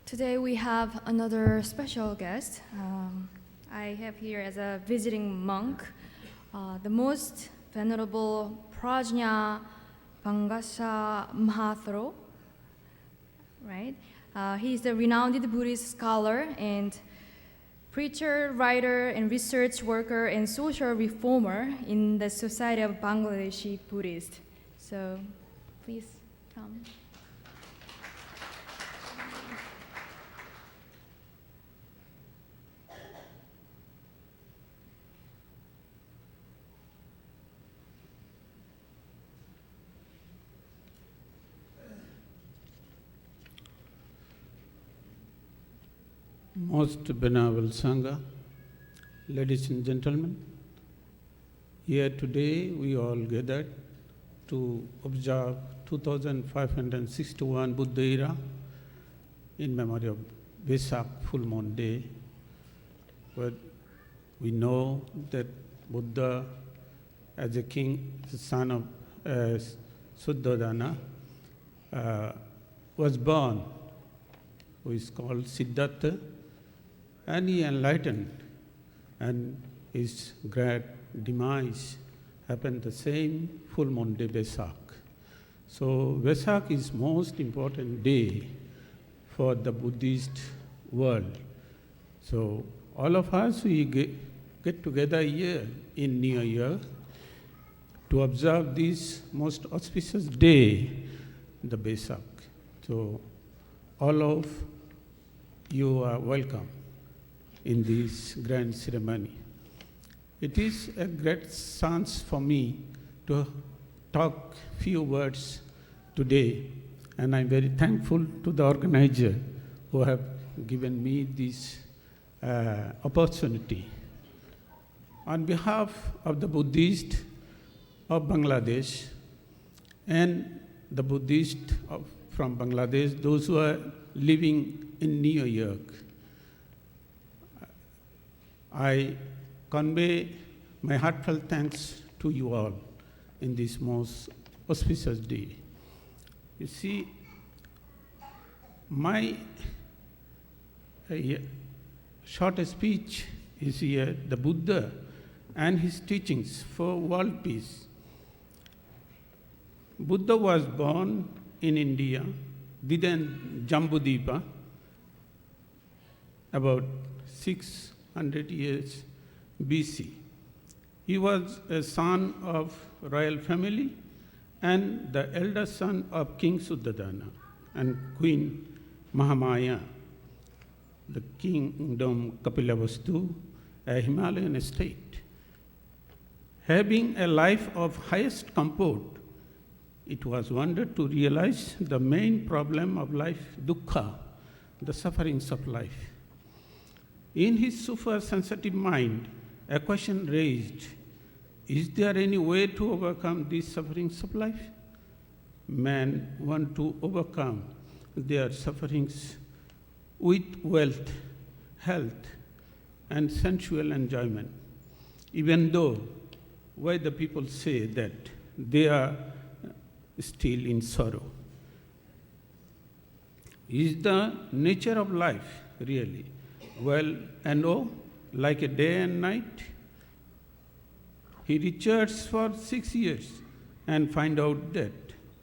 Today we have another special guest. I have here as a visiting monk, the most venerable Prajna Pangasa Mahathro, right? He is a renowned Buddhist scholar and preacher, writer, and research worker and social reformer in the Society of Bangladeshi Buddhists. So please come. Most venerable Sangha, ladies and gentlemen, here today we all gathered to observe 2561 Buddha era in memory of Vesak full moon day, where we know that Buddha, as a king, the son of Suddhodana, was born, who is called Siddhartha, and he enlightened, and his great demise happened the same full moon day Vesak. So Vesak is most important day for the Buddhist world. So all of us, we get together here in New Year to observe this most auspicious day, the Vesak. So all of you are welcome in this grand ceremony. It is a great chance for me to talk few words today, and I'm very thankful to the organizer who have given me this opportunity. On behalf of the Buddhists of Bangladesh and the Buddhists from Bangladesh, those who are living in New York, I convey my heartfelt thanks to you all in this most auspicious day. You see, my short speech is here, the Buddha and his teachings for world peace. Buddha was born in India, Didan Jambudvipa, about 600 years BC. He was a son of royal family and the elder son of King Suddhodana and Queen Mahamaya, the kingdom Kapilavastu, a Himalayan state. Having a life of highest comfort, it was wonder to realize the main problem of life, dukkha, the sufferings of life. In his super sensitive mind, a question raised, is there any way to overcome these sufferings of life? Men want to overcome their sufferings with wealth, health, and sensual enjoyment, even though why the people say that they are still in sorrow. Is the nature of life really? Well and oh, like a day and night? He researched for 6 years and find out that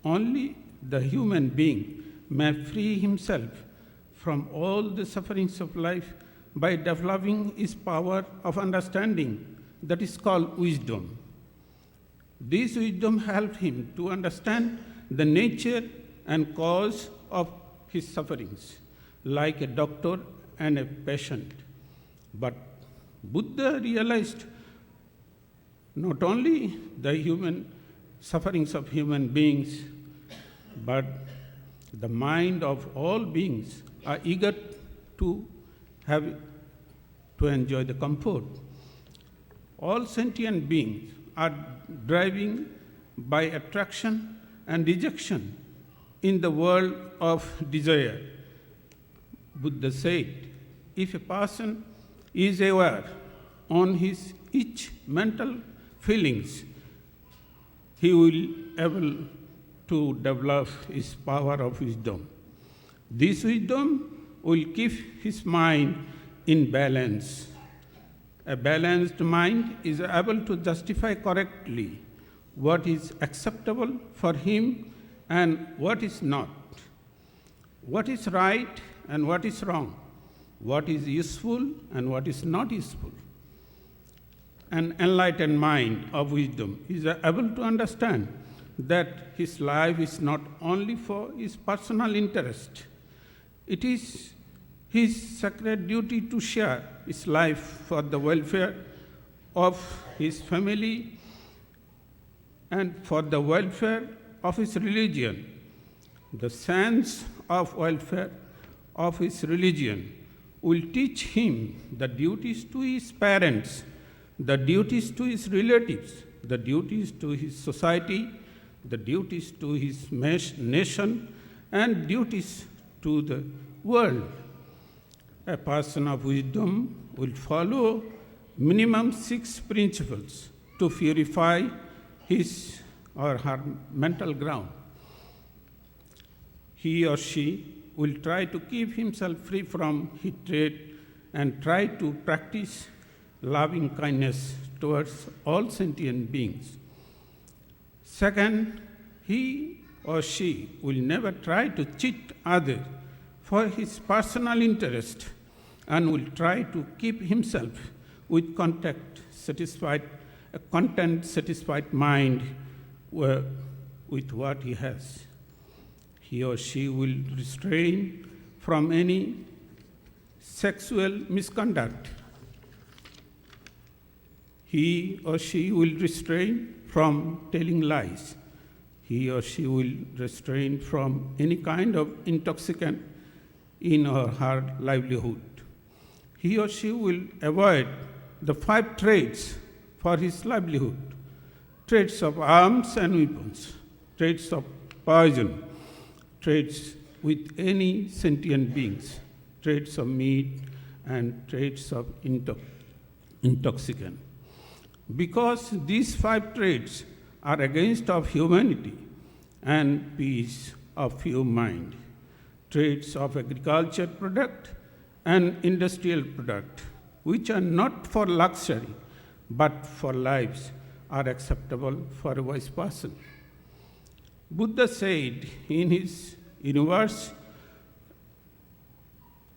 only the human being may free himself from all the sufferings of life by developing his power of understanding that is called wisdom. This wisdom helped him to understand the nature and cause of his sufferings, like a doctor and a patient. But Buddha realized not only the human sufferings of human beings, but the mind of all beings are eager to enjoy the comfort. All sentient beings are driving by attraction and rejection in the world of desire. Buddha said, if a person is aware on his each mental feelings, he will able to develop his power of wisdom. This wisdom will keep his mind in balance. A balanced mind is able to justify correctly what is acceptable for him and what is not, what is right and what is wrong, what is useful and what is not useful. An enlightened mind of wisdom is able to understand that his life is not only for his personal interest. It is his sacred duty to share his life for the welfare of his family and for the welfare of his religion. The sense of welfare of his religion will teach him the duties to his parents, the duties to his relatives, the duties to his society, the duties to his nation, and duties to the world. A person of wisdom will follow minimum 6 principles to purify his or her mental ground. He or she will try to keep himself free from hatred and try to practice loving kindness towards all sentient beings. Second, he or she will never try to cheat others for his personal interest and will try to keep himself with a content-satisfied mind with what he has. He or she will refrain from any sexual misconduct. He or she will refrain from telling lies. He or she will refrain from any kind of intoxicant in or her livelihood. He or she will avoid the 5 trades for his livelihood: trades of arms and weapons, trades of poison, trades with any sentient beings, trades of meat, and trades of intoxicant. Because these 5 trades are against of humanity and peace of your mind. Trades of agriculture product and industrial product, which are not for luxury but for lives, are acceptable for a wise person. Buddha said in his universe,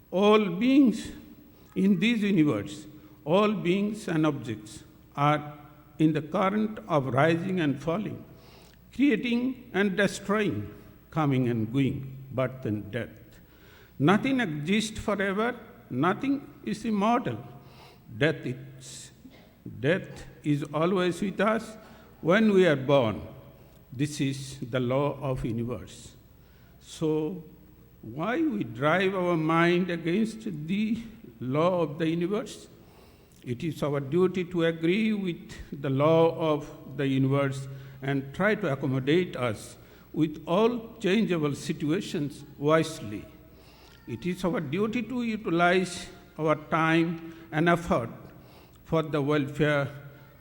all beings in this universe, all beings and objects are in the current of rising and falling, creating and destroying, coming and going, birth and death. Nothing exists forever, nothing is immortal. Death is always with us when we are born. This is the law of universe. So why we drive our mind against the law of the universe? It is our duty to agree with the law of the universe and try to accommodate us with all changeable situations wisely. It is our duty to utilize our time and effort for the welfare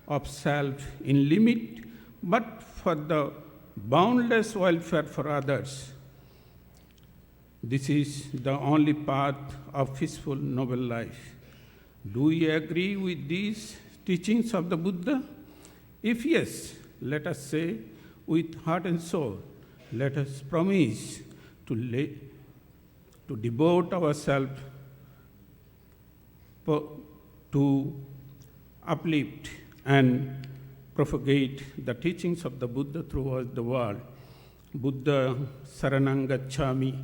of self in limit, but for the boundless welfare for others. This is the only path of peaceful, noble life. Do you agree with these teachings of the Buddha? If yes, let us say with heart and soul, let us promise to devote ourselves to uplift and propagate the teachings of the Buddha throughout the world. Buddha Saranang Gacchami.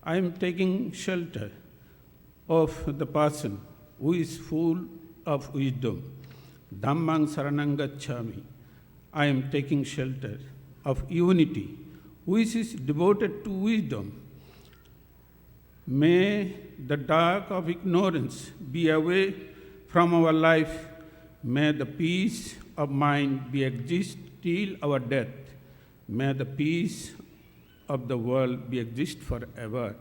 I am taking shelter of the person who is full of wisdom. Dhammang Saranang Gacchami. I am taking shelter of unity, which is devoted to wisdom. May the dark of ignorance be away from our life. May the peace of mind be exist till our death. May the peace of the world be exist forever.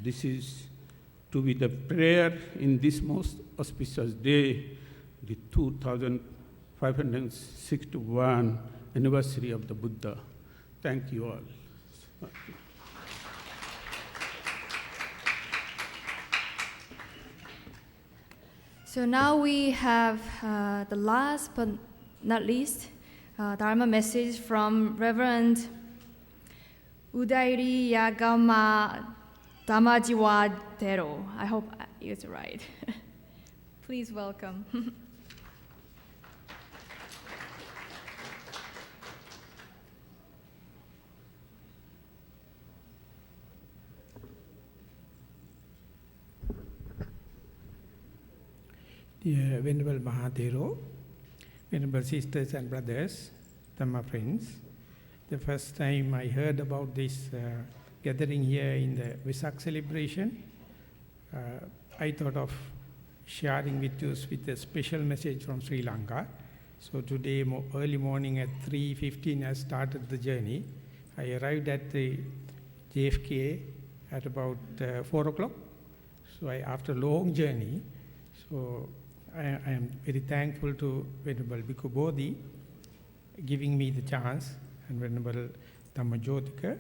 This is to be the prayer in this most auspicious day, the 2561 anniversary of the Buddha. Thank you all. So now we have the last but not least Dharma message from Reverend Udairi Yagama Damajiwa Dero. I hope it's right. Please welcome. Dear Venerable Mahadero, Venerable sisters and brothers, Dhamma friends, the first time I heard about this gathering here in the Vesak celebration, I thought of sharing with you with a special message from Sri Lanka. So today, early morning at 3:15, I started the journey. I arrived at the JFK at about 4 o'clock. So after a long journey, so I am very thankful to Venerable Bhikkhu Bodhi giving me the chance, and Venerable Dhammajotika.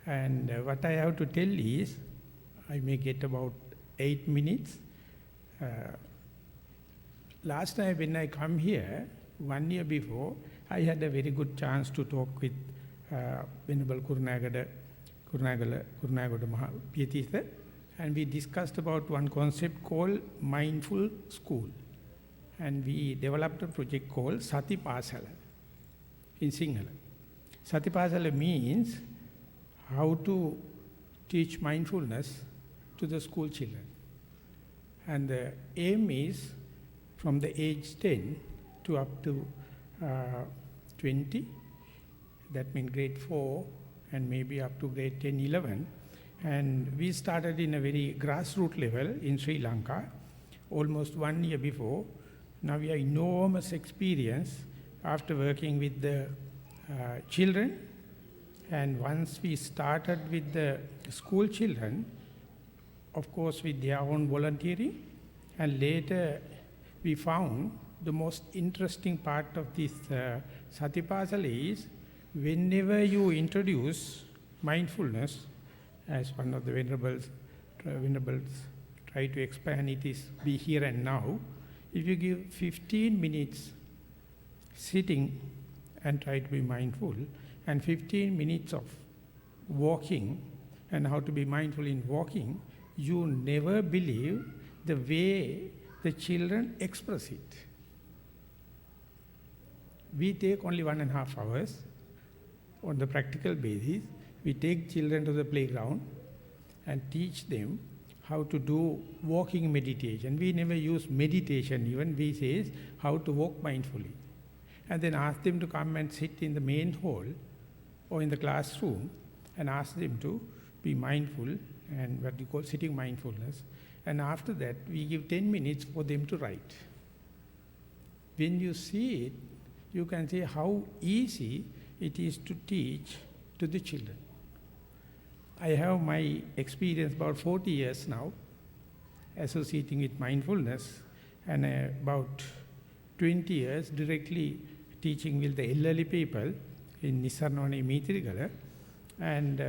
And what I have to tell is, I may get about 8 minutes. Last time when I come here, 1 year before, I had a very good chance to talk with Venerable Kurunagada Piyatitha, and we discussed about one concept called mindful school. And we developed a project called Sati Pasala in Sinhala. Sati Pasala means how to teach mindfulness to the school children. And the aim is from the age 10 to up to 20, that means grade 4 and maybe up to grade 10, 11. And we started in a very grassroots level in Sri Lanka almost 1 year before. Now we have enormous experience after working with the children. And once we started with the school children, of course with their own volunteering, and later we found the most interesting part of this Satipasala is whenever you introduce mindfulness, as one of the venerables try to expand it is be here and now. If you give 15 minutes sitting and try to be mindful, and 15 minutes of walking and how to be mindful in walking, you never believe the way the children express it. We take only 1.5 hours on the practical basis. We take children to the playground and teach them how to do walking meditation. We never use meditation even, we say how to walk mindfully. And then ask them to come and sit in the main hall or in the classroom and ask them to be mindful and what we call sitting mindfulness. And after that, we give 10 minutes for them to write. When you see it, you can see how easy it is to teach to the children. I have my experience about 40 years now associating with mindfulness, and about 20 years directly teaching with the elderly people in Nisarnone Mitirigala. And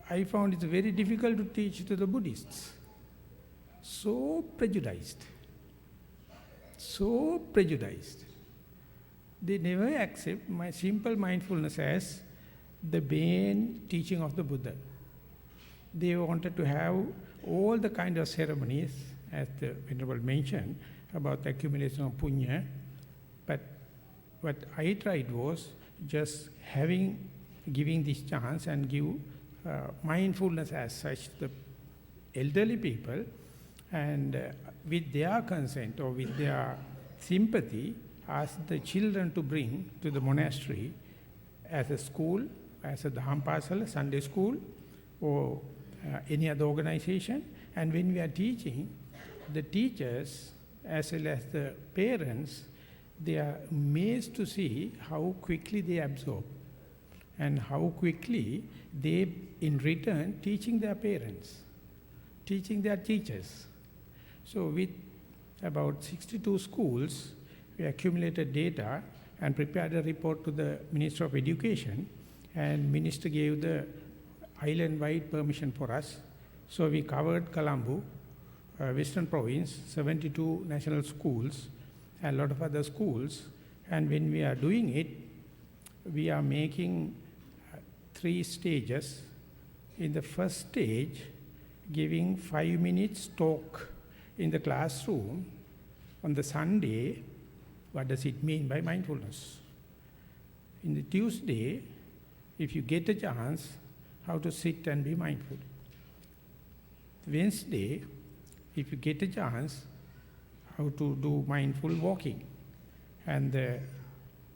I found it very difficult to teach to the Buddhists. So prejudiced. So prejudiced. They never accept my simple mindfulness as the main teaching of the Buddha. They wanted to have all the kind of ceremonies, as the Venerable mentioned, about the accumulation of punya. But what I tried was just giving this chance and give mindfulness as such to the elderly people, and with their consent or with their sympathy, ask the children to bring to the monastery as a school, as a Dhampasala, Sunday school, or any other organization. And when we are teaching, the teachers as well as the parents, they are amazed to see how quickly they absorb and how quickly they, in return, teaching their parents, teaching their teachers. So with about 62 schools, we accumulated data and prepared a report to the Minister of Education, and Minister gave the island-wide permission for us. So we covered Colombo, Western Province, 72 national schools, and a lot of other schools. And when we are doing it, we are making 3 stages. In the first stage, giving 5 minutes talk in the classroom on the Sunday, what does it mean by mindfulness? In the Tuesday, if you get a chance, how to sit and be mindful. Wednesday, if you get a chance, how to do mindful walking. And the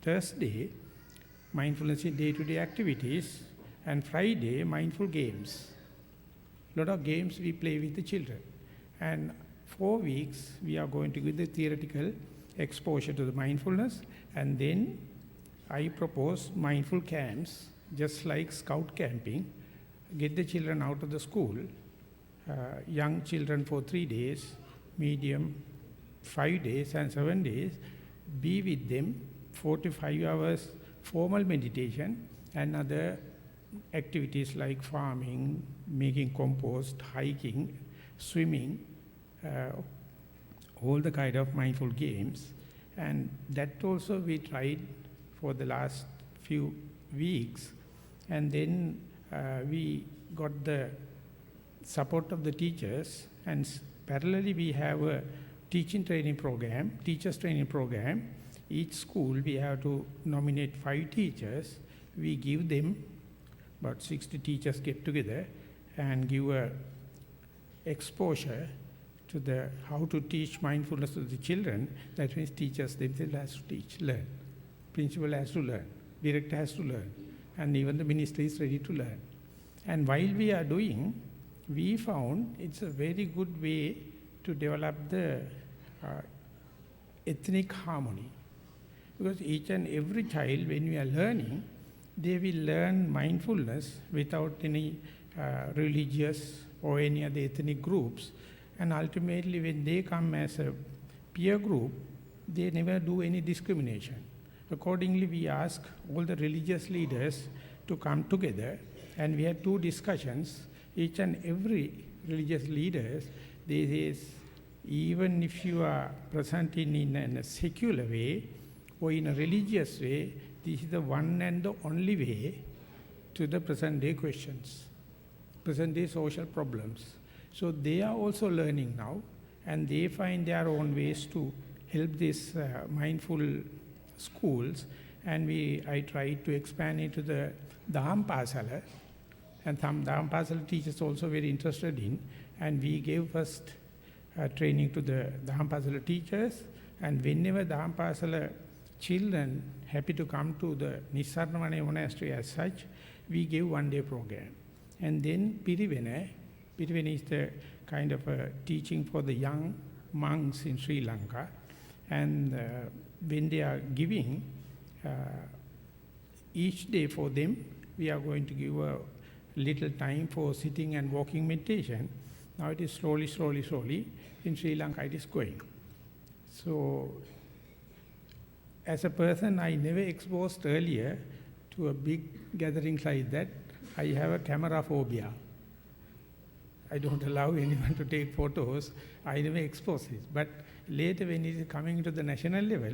Thursday, mindfulness in day-to-day activities, and Friday, mindful games. A lot of games we play with the children. And 4 weeks, we are going to give the theoretical exposure to the mindfulness, and then I propose mindful camps, just like scout camping, get the children out of the school, young children for 3 days, medium 5 days and 7 days, be with them, 4 to 5 hours formal meditation and other activities like farming, making compost, hiking, swimming, all the kind of mindful games. And that also we tried for the last few weeks, and then we got the support of the teachers, and parallelly we have a teachers training program. Each school we have to nominate 5 teachers. We give them, about 60 teachers get together and give a exposure to the how to teach mindfulness to the children. That means teachers themselves has to learn. Principal has to learn, director has to learn, and even the minister is ready to learn. And while we are doing, we found it's a very good way to develop the ethnic harmony. Because each and every child, when we are learning, they will learn mindfulness without any religious or any other ethnic groups. And ultimately, when they come as a peer group, they never do any discrimination. Accordingly, we ask all the religious leaders to come together, and we had 2 discussions. Each and every religious leaders, they say, even if you are presenting in a secular way or in a religious way, this is the one and the only way to the present day questions, present day social problems. So they are also learning now, and they find their own ways to help these mindful schools. And I tried to expand into the Dhampasala, and some Dhampasala teachers also very interested in, and we gave first training to the Dhampasala teachers, and whenever Dhampasala children happy to come to the Nissarnavana monastery as such, we give 1-day program. And then Pirivena is the kind of a teaching for the young monks in Sri Lanka. And when they are giving each day for them, we are going to give a little time for sitting and walking meditation. Now it is slowly, in Sri Lanka it is going. So, as a person, I never exposed earlier to a big gatherings like that. I have a camera phobia. I don't allow anyone to take photos. I never expose it. But later, when it is coming to the national level,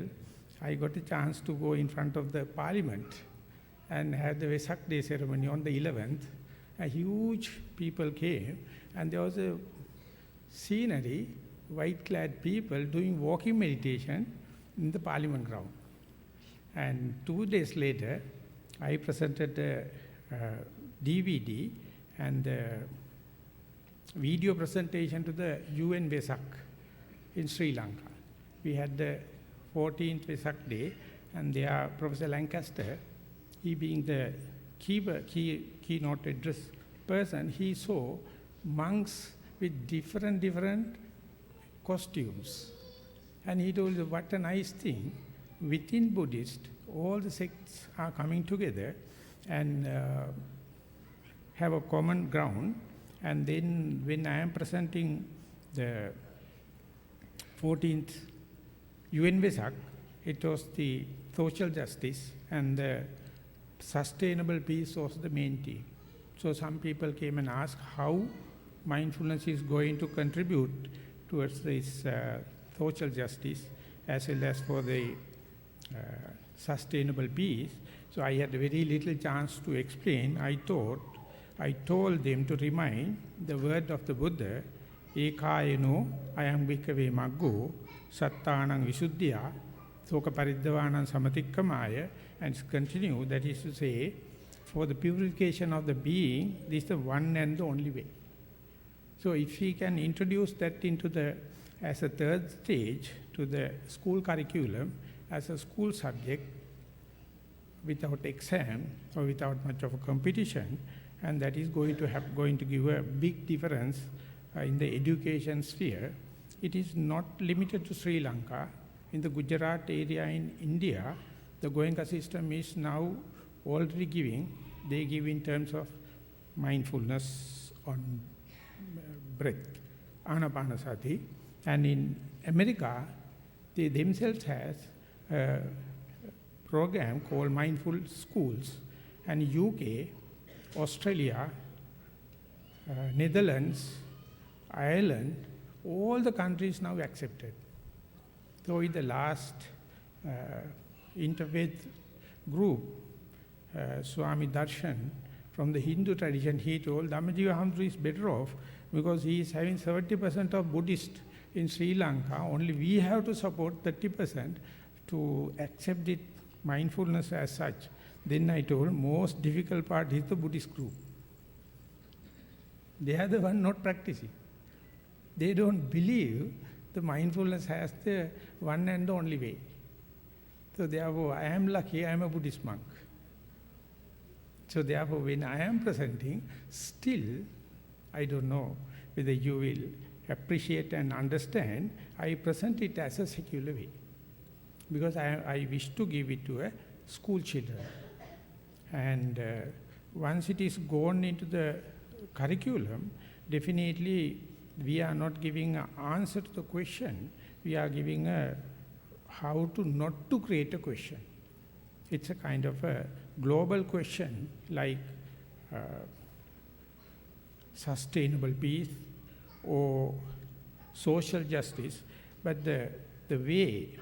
I got a chance to go in front of the parliament and had the Vesak Day ceremony on the 11th. A huge people came, and there was a scenery, white-clad people doing walking meditation in the parliament ground. And 2 days later, I presented a DVD and video presentation to the UN Vesak in Sri Lanka. We had the 14th Vesak Day, and there Professor Lancaster, he being the keynote address person, he saw monks with different costumes. And he told us, what a nice thing. Within Buddhist, all the sects are coming together and have a common ground, And then when I am presenting the 14th UN Vesak, it was the social justice and the sustainable peace was the main theme. So some people came and asked how mindfulness is going to contribute towards this social justice as well as for the sustainable peace. So I had very little chance to explain. I told them to remind the word of the Buddha, Ekayano ayam bhikkhave maggo sattanang visuddhya soka pariddhavanam samatikkamaya, and continue, that is to say, for the purification of the being, this is the one and the only way. So if we can introduce that into as a third stage to the school curriculum, as a school subject, without exam or without much of a competition, and that is going to give a big difference in the education sphere. It is not limited to Sri Lanka. In the Gujarat area in India, the Goenka system is now already giving, they give in terms of mindfulness on breath, anapanasati, and in America, they themselves has a program called Mindful Schools, and UK, Australia, Netherlands, Ireland, all the countries now accepted. So in the last interfaith group, Swami Darshan, from the Hindu tradition, he told Dhammajiva Hamsu is better off because he is having 70% of Buddhist in Sri Lanka. Only we have to support 30% to accept it, mindfulness as such. Then I told, most difficult part is the Buddhist group. They are the one not practicing. They don't believe the mindfulness has the one and the only way. So therefore, I am lucky, I am a Buddhist monk. So therefore, when I am presenting, still, I don't know whether you will appreciate and understand, I present it as a secular way. Because I wish to give it to a school children. And once it is gone into the curriculum, definitely we are not giving an answer to the question, we are giving a how to not to create a question. It's a kind of a global question like sustainable peace or social justice, but the way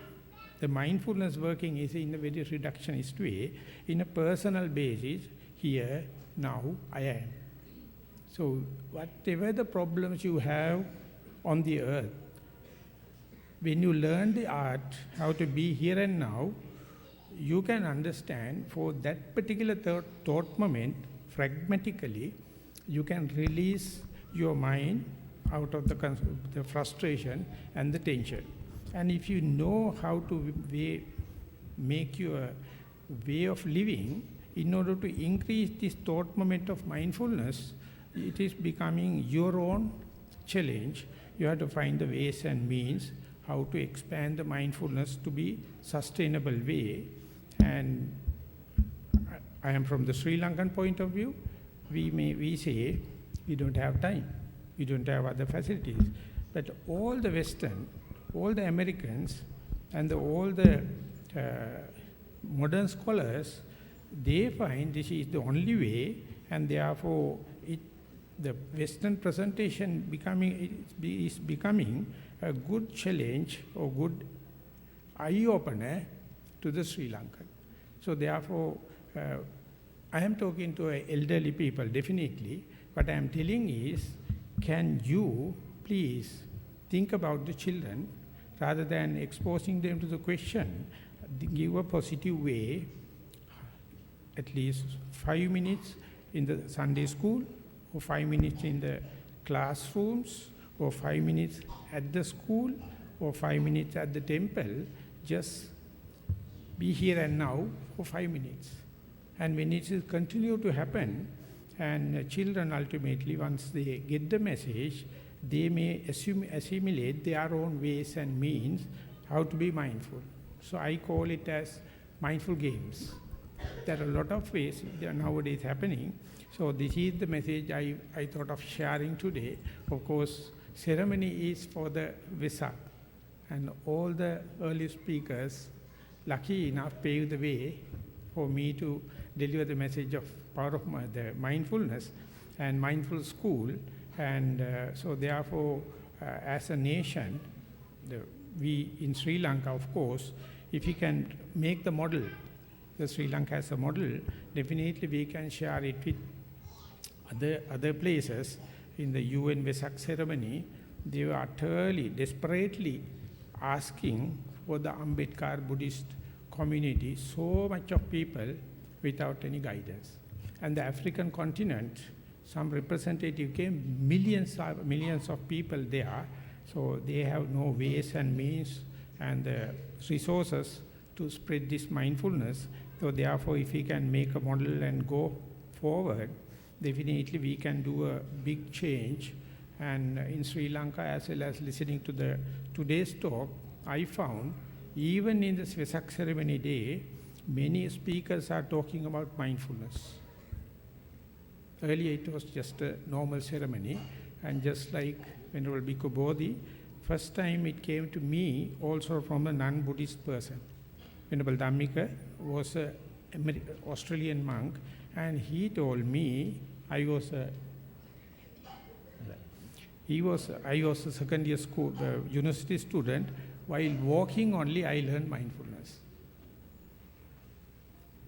the mindfulness working is in a very reductionist way, in a personal basis, here, now, I am. So whatever the problems you have on the earth, when you learn the art, how to be here and now, you can understand for that particular thought moment, pragmatically, you can release your mind out of the frustration and the tension. And if you know how to make your way of living, in order to increase this thought moment of mindfulness, it is becoming your own challenge. You have to find the ways and means how to expand the mindfulness to be sustainable way. And I am from the Sri Lankan point of view, we say we don't have time, we don't have other facilities. But all the Western, all the Americans, and all the modern scholars, they find this is the only way, and therefore the Western presentation is becoming a good challenge or good eye-opener to the Sri Lankan. So therefore, I am talking to elderly people, definitely. What I am telling is, can you please think about the children rather than exposing them to the question, give a positive way, at least 5 minutes in the Sunday school, or 5 minutes in the classrooms, or 5 minutes at the school, or 5 minutes at the temple. Just be here and now for 5 minutes. And when it will continue to happen, and children ultimately, once they get the message, they may assimilate their own ways and means how to be mindful. So I call it as mindful games. There are a lot of ways that are nowadays happening. So this is the message I thought of sharing today. Of course, ceremony is for the Vesak, and all the early speakers, lucky enough, paved the way for me to deliver the message of power of the mindfulness and mindful school. And so therefore, as a nation, we in Sri Lanka, of course, if we can make the model, the Sri Lanka as a model, definitely we can share it with other places. In the UN Vesak ceremony, they were utterly, desperately asking for the Ambedkar Buddhist community, so much of people without any guidance. And the African continent, some representative came, millions of people there, so they have no ways and means and the resources to spread this mindfulness. So therefore, if we can make a model and go forward, definitely we can do a big change. And in Sri Lanka, as well as listening to today's talk, I found even in the Vesak ceremony day, many speakers are talking about mindfulness. Earlier it was just a normal ceremony, and just like Venerable Bhikkhu Bodhi, first time it came to me also from a non-Buddhist person. Venerable Dhammika was an Australian monk, and he told me I was a second year school university student. While walking only, I learned mindfulness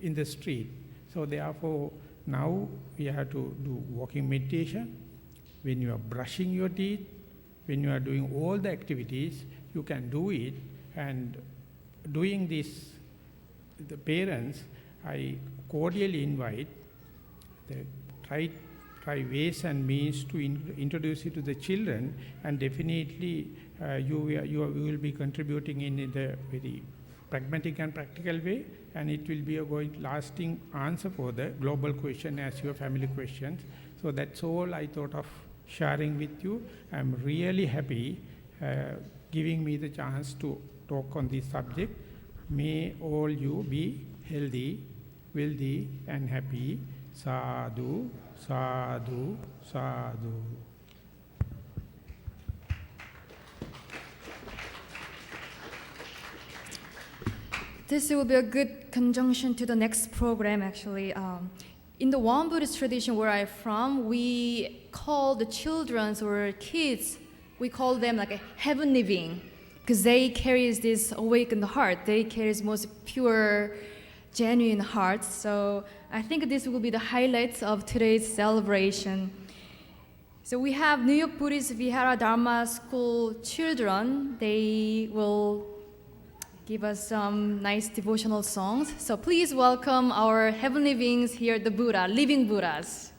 in the street. So therefore, now we have to do walking meditation. When you are brushing your teeth, when you are doing all the activities, you can do it. And doing this, the parents, I cordially invite try ways and means to introduce it to the children, and definitely you will be contributing in the very pragmatic and practical way, and it will be a lasting answer for the global question as your family questions. So that's all I thought of sharing with you. I'm really happy giving me the chance to talk on this subject. May all you be healthy, wealthy, and happy. Sadhu, sadhu, sadhu. This will be a good conjunction to the next program, actually. In the Won Buddhist tradition where I'm from, we call the children or kids, we call them like a heavenly being, because they carry this awakened heart. They carry most pure, genuine hearts. So I think this will be the highlights of today's celebration. So we have New York Buddhist Vihara Dharma School children. They will give us some nice devotional songs. So please welcome our heavenly beings here at the Buddha, living Buddhas.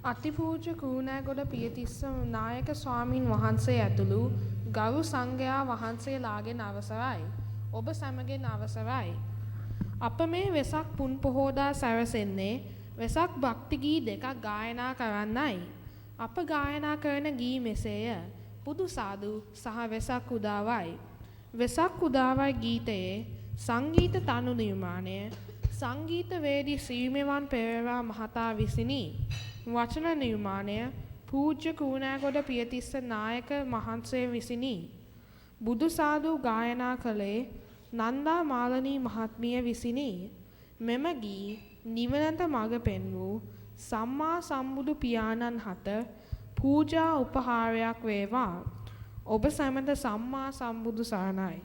අතිපූජ්‍ය කූණෑගොඩ Piyatissa නායක ස්වාමින් වහන්සේ ඇතුළු ගරු සංඝයා වහන්සේලාගෙන් අවසරයි. ඔබ සැමගෙන් අවසරයි. අප මේ වෙසක් පුන් පොහෝදා සැරසෙන්නේ වෙසක් භක්ති ගී දෙකක් ගායනා කරන්නයි. අප ගායනා කරන ගී මෙසේය. පුදු සාදු සහ වෙසක් උදාවයි. වෙසක් උදාවයි ගීතයේ සංගීත තනු නිර්මාණය සංගීතවේදී සීමෙවන් පෙරේරා මහතා විසිනි. වචන නිර්මාණය පූජ්‍ය කූණෑගොඩ පියතිස්ස නායක මහන්සේ විසිනි. බුදු සාදු ගායනා කළේ නන්දා මාලනී මහත්මිය විසිනි. මෙම ගී නිවනට මඟ පෙන් වූ සම්මා සම්බුදු පියාණන් හත පූජා උපහාරයක් වේවා. ඔබ සැමට සම්මා සම්බුදු සරණයි.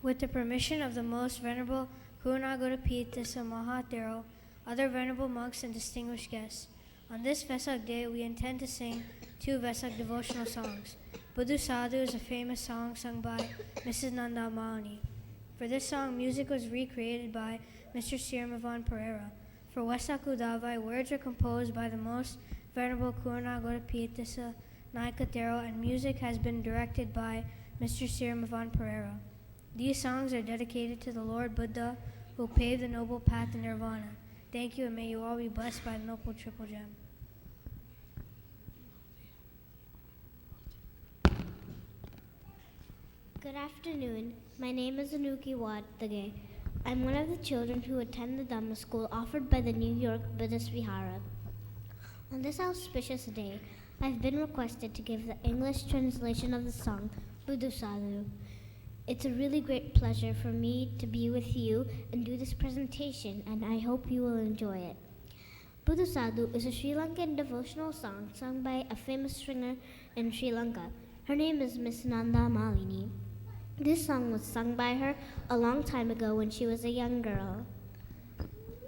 With the permission of the Most Venerable Kurunagoda Pietissa Mahathero, other venerable monks and distinguished guests, on this Vesak day we intend to sing 2 Vesak devotional songs. Buddhu Sadhu is a famous song sung by Mrs. Nanda Malini. For this song, music was recreated by Mr. Sirmavan Pereira. For Vesak Udavai, words are composed by the Most Venerable Kurunagoda Pietissa Naikatero, and music has been directed by Mr. Sirmavan Pereira. These songs are dedicated to the Lord Buddha, who paved the noble path to nirvana. Thank you, and may you all be blessed by the Noble Triple Gem. Good afternoon. My name is Anuki Wadage. I'm one of the children who attend the Dhamma school offered by the New York Buddhist Vihara. On this auspicious day, I've been requested to give the English translation of the song, Buddhu Sadhu. It's a really great pleasure for me to be with you and do this presentation, and I hope you will enjoy it. Buddhu Sadhu is a Sri Lankan devotional song sung by a famous singer in Sri Lanka. Her name is Miss Nanda Malini. This song was sung by her a long time ago when she was a young girl.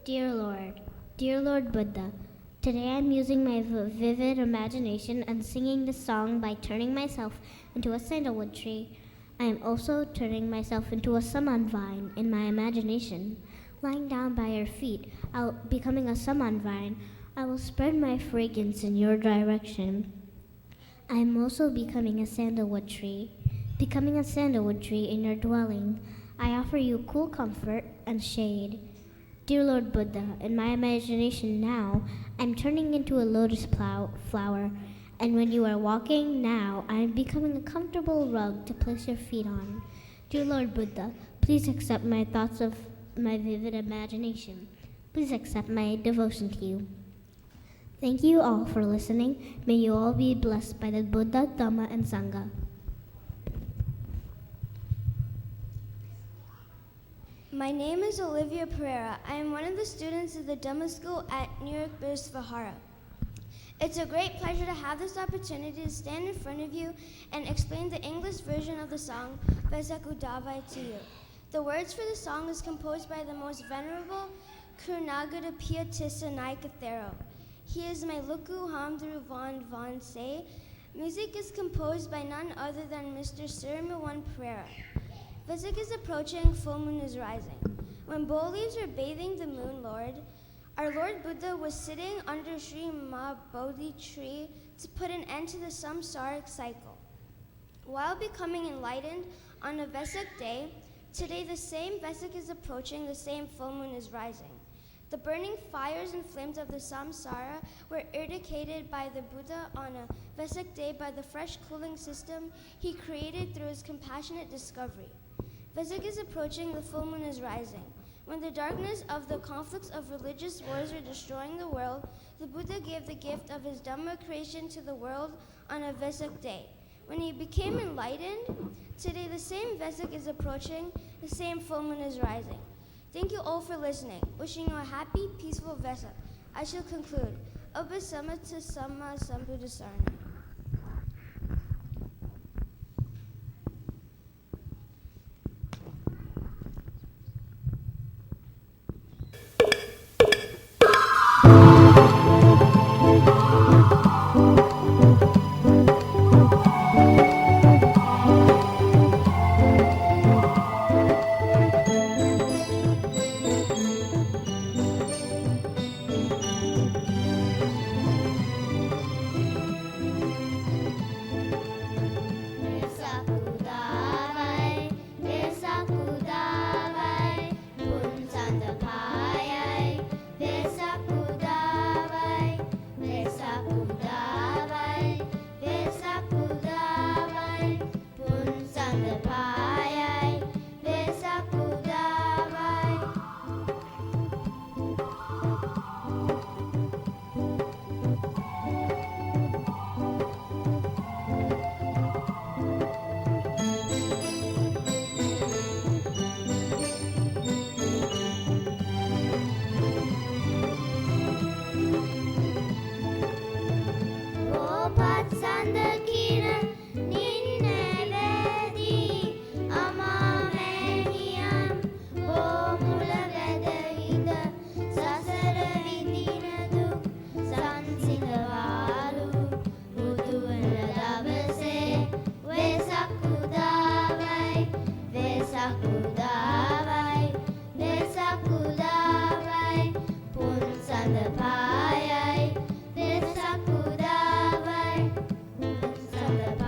Dear Lord Buddha, today I'm using my vivid imagination and singing this song by turning myself into a sandalwood tree. I am also turning myself into a saman vine in my imagination. Lying down by your feet, becoming a saman vine, I will spread my fragrance in your direction. I am also becoming a sandalwood tree. Becoming a sandalwood tree in your dwelling, I offer you cool comfort and shade. Dear Lord Buddha, in my imagination now, I'm turning into a lotus flower, and when you are walking now, I am becoming a comfortable rug to place your feet on. Dear Lord Buddha, please accept my thoughts of my vivid imagination. Please accept my devotion to you. Thank you all for listening. May you all be blessed by the Buddha, Dhamma, and Sangha. My name is Olivia Pereira. I am one of the students of the Dhamma School at New York Buddhist Vihara. It's a great pleasure to have this opportunity to stand in front of you and explain the English version of the song Vesak Udavai to you. The words for the song is composed by the Most Venerable Kurunagoda Pietissa Naikathero. He is my Luku Hamdru Van Se. Music is composed by none other than Mr. Sirmawan Pereira. Vesak is approaching, full moon is rising. When bowl leaves are bathing the moon lord, our Lord Buddha was sitting under Sri Ma Bodhi tree to put an end to the samsaric cycle. While becoming enlightened on a Vesak day, today the same Vesak is approaching, the same full moon is rising. The burning fires and flames of the samsara were eradicated by the Buddha on a Vesak day by the fresh cooling system he created through his compassionate discovery. Vesak is approaching, the full moon is rising. When the darkness of the conflicts of religious wars are destroying the world, the Buddha gave the gift of his Dhamma creation to the world on a Vesak day. When he became enlightened, today the same Vesak is approaching, the same full moon is rising. Thank you all for listening. Wishing you a happy, peaceful Vesak. I shall conclude. Obasamata Samma Sambuddhasarana. Vesak udawai, pun sanda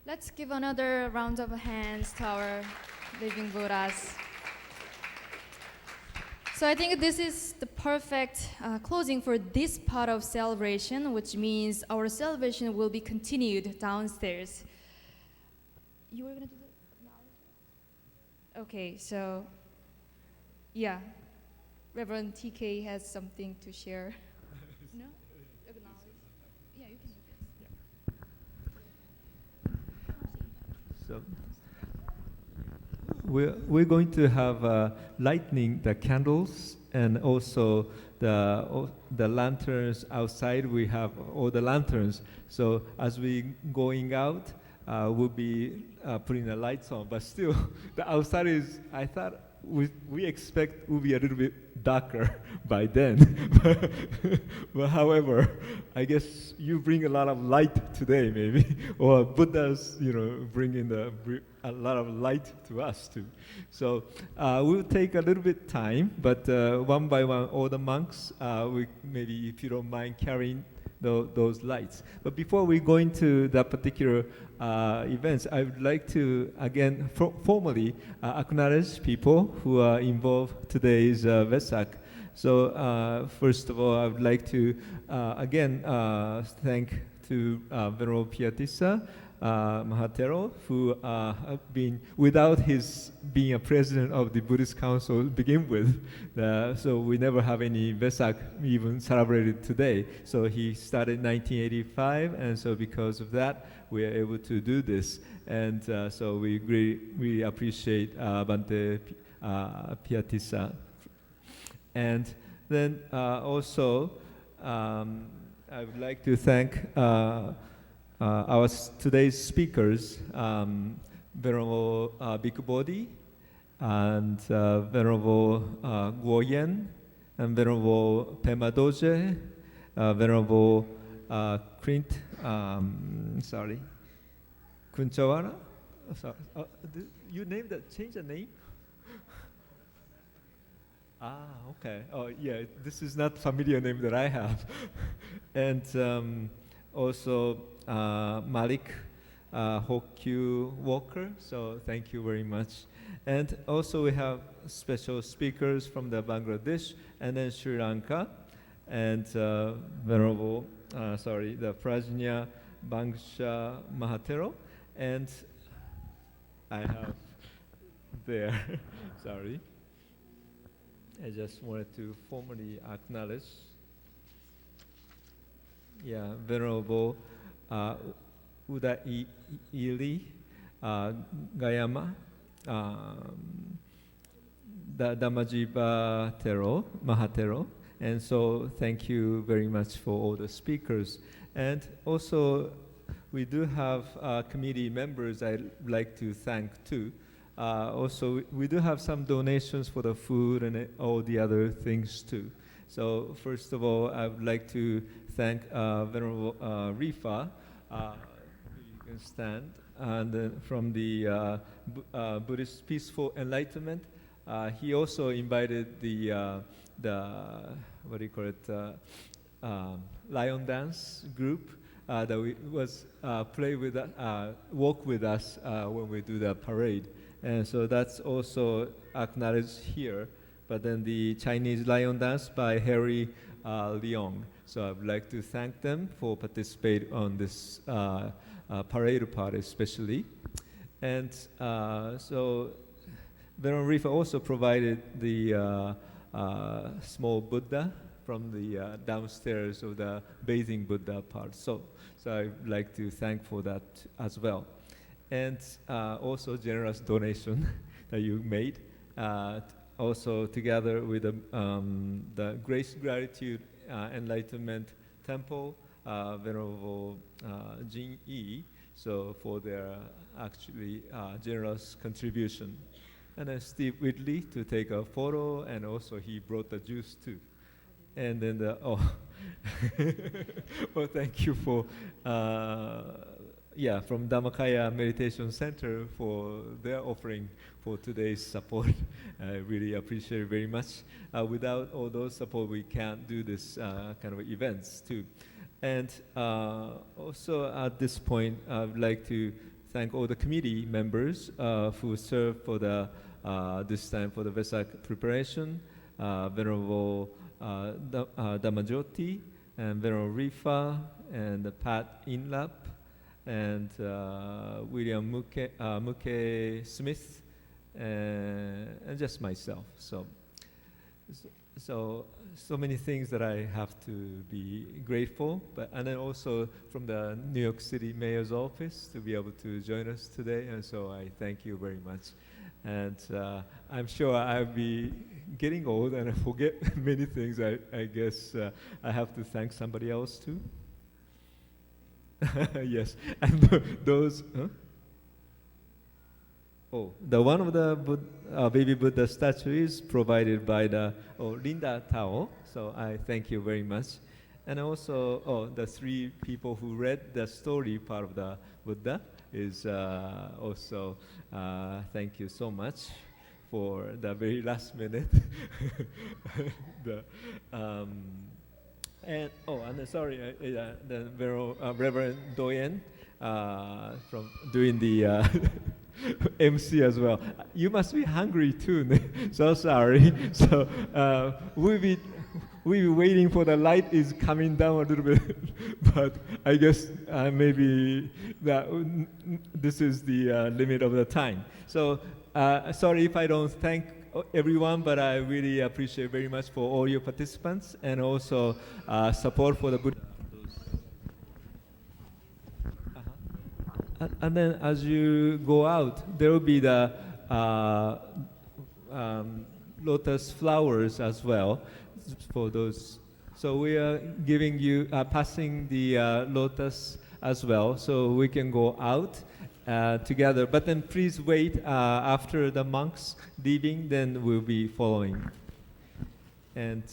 Let's give another round of hands to our living Buddhas. So I think this is the perfect closing for this part of celebration, which means our celebration will be continued downstairs. You were going to do the Okay, so yeah, Reverend TK has something to share. No? Acknowledge. Yeah, you can do this. So we're going to have lighting the candles and also the lanterns outside. We have all the lanterns. So as we going out, we'll be putting the lights on. But still, the outside is, I thought we expect will be a little bit darker by then. But however, I guess you bring a lot of light today, maybe, or Buddha's, bringing a lot of light to us too. So we'll take a little bit time, but one by one, all the monks, we maybe if you don't mind carrying those lights. But before we go into that particular events, I would like to again formally acknowledge people who are involved today's Vesak. So first of all, I would like to again thank to Venerable Piatissa Mahatero, who have been, without his being a president of the Buddhist Council to begin with, so we never have any Vesak even celebrated today. So he started in 1985, and so because of that, we are able to do this. And so we really appreciate Bhante Piatissa. And then also, I would like to thank our today's speakers, Venerable Bhikkhu Bodhi, and Venerable Guoyen, and Venerable Pema Doje, Venerable Kunchawara. Sorry, you named that, change the name? Okay. Oh, yeah, this is not familiar name that I have. And also Malik Hokyu Walker, so thank you very much. And also we have special speakers from the Bangladesh and then Sri Lanka, and Venerable, the Prajna Bangsha Mahatero, and I have there, sorry. I just wanted to formally acknowledge, Venerable Uda Ili Gayama, Dhammajiva Tero, Mahatero. And so thank you very much for all the speakers. And also, we do have committee members I'd like to thank too. Also, we do have some donations for the food and all the other things too. So first of all, I would like to thank Venerable Rifa, you can stand, and then from the Buddhist Peaceful Enlightenment. He also invited the what do you call it, lion dance group that was play with walk with us when we do the parade. And so that's also acknowledged here. But then the Chinese lion dance by Harry Leong. So I would like to thank them for participating on this parade part especially. And so Venerable Rifa also provided the small Buddha from the downstairs of the bathing Buddha part. So I'd like to thank for that as well. And also generous donation that you made. Also together with the Grace Gratitude Enlightenment Temple, Venerable Jin Yi, so for their actually generous contribution. And then Steve Whitley to take a photo, and also he brought the juice too. And then well, thank you for from Dhammakaya Meditation Center for their offering for today's support. I really appreciate it very much. Without all those support, we can't do this kind of events too. And also at this point, I would like to thank all the committee members who served for the this time for the Vesak preparation, Venerable Damajoti, and Venerable Rifa, and Pat Inlap, and William Muke Smith, and just myself. So many things that I have to be grateful, and then also from the New York City Mayor's office to be able to join us today, and so I thank you very much. And I'm sure I'll be getting old and I forget many things. I guess I have to thank somebody else too. Yes, and those. Huh? Oh, the one of the baby Buddha statue is provided by the Linda Tao. So I thank you very much. And also, the three people who read the story part of the Buddha is also thank you so much for the very last minute. And sorry, the Reverend Doyen from doing the MC as well. You must be hungry too. So sorry. So we'll be waiting for the light is coming down a little bit, but I guess maybe this is the limit of the time. So sorry if I don't thank everyone, but I really appreciate very much for all your participants and also support for the Buddha. And then as you go out, there will be the lotus flowers as well for those. So we are giving you, passing the lotus as well, so we can go out together. But then please wait after the monks leaving, then we'll be following. And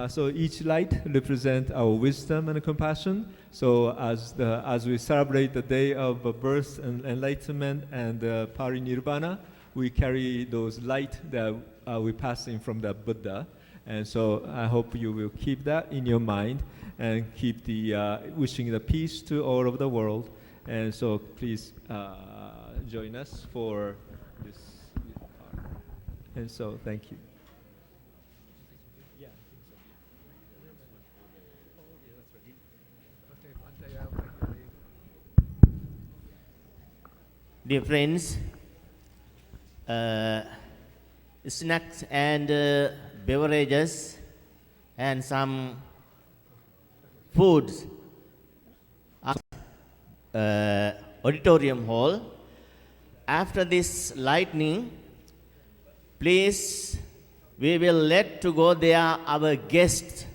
so each light represents our wisdom and compassion. So as we celebrate the day of birth and enlightenment and parinirvana, we carry those light that we pass in from the Buddha. And so I hope you will keep that in your mind and keep the wishing the peace to all over the world. And so please join us for this part. And so thank you. Dear friends, snacks and beverages and some foods auditorium hall. After this lightning, please, we will let to go there our guests,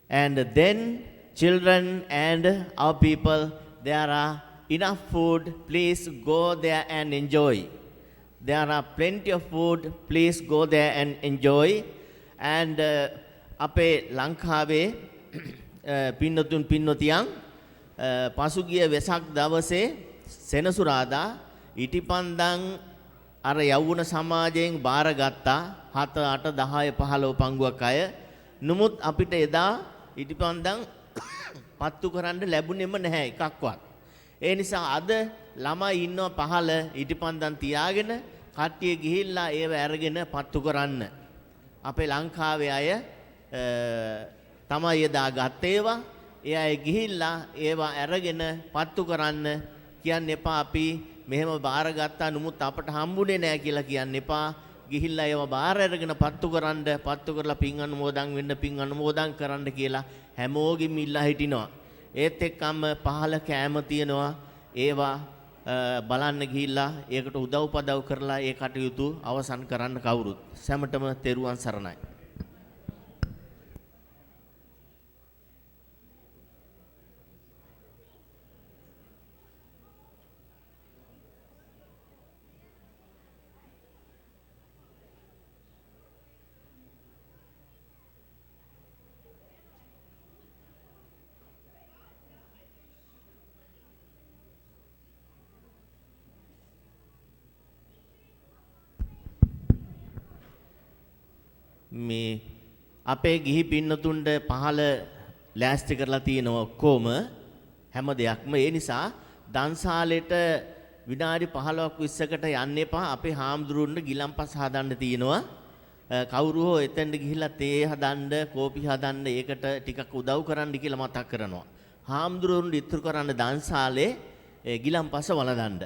and then children and our people, there are enough food, please go there and enjoy. There are plenty of food, please go there and enjoy. And අපේ ලංකාවේ පින්නතුන් පින්නතියන් පසුගිය වෙසක් දවසේ සෙනසුරාදා ඉටිපන්දන් අර යවුණ සමාජයෙන් බාරගත්තා 7 8 10 15 පංගුවක් අය. නමුත් අපිට එදා ඉටිපන්දන් පත්තු කරන්න ලැබුණෙම නැහැ එකක්වත්. ඒ නිසා අද ළමයි ඉන්නවා පහළ ඉටිපන්දන් තියාගෙන කට්ටිය ගිහිල්ලා ඒව අරගෙන පත්තු කරන්න. අපේ ලංකාවේ අය තමයි එදා ගත්ත ඒවා. ඒ අය ගිහිල්ලා ඒවා අරගෙන පත්තු කරන්න කියන්න එපා. අපි මෙහෙම බාරගත්තා නමුත් අපට හම්බුනේ නැහැ කියලා කියන්න එපා. ගිහිල්ලා ඒවා බාර අරගෙන පත්තු කරන්න, පත්තු කරලා පින් අනුමෝදන් වෙන්න, පින් අනුමෝදන් කරන්න කියලා හැමෝගෙම ඉල්ලා හිටිනවා. ඒත් එක්කම පහළ කෑම තියනවා. ඒවා බලන්න ගිහිල්ලා ඒකට උදව්පදව් කරලා ඒ කටයුතු අවසන් කරන්න කවුරුත්. සැමටම තෙරුවන් සරණයි. මේ අපේ ගිහි පින්නතුන්ට පහළ ලෑස්ති කරලා තියෙනවා ඔක්කොම හැම දෙයක්ම. ඒ නිසා දන්සාලෙට විනාඩි 15ක් 20කට යන්න එපා. අපේ හාමුදුරුවන්ට ගිලම්පස් හදන්න තියෙනවා. කවුරු හෝ එතෙන්ට ගිහිල්ලා තේ හදන්න, කෝපි හදන්න ඒකට ටිකක් උදව් කරන්න කියලා මතක් කරනවා. හාමුදුරුවන්ට ඉතුරු කරන්න දන්සාලේ ගිලම්පස වළඳන්න.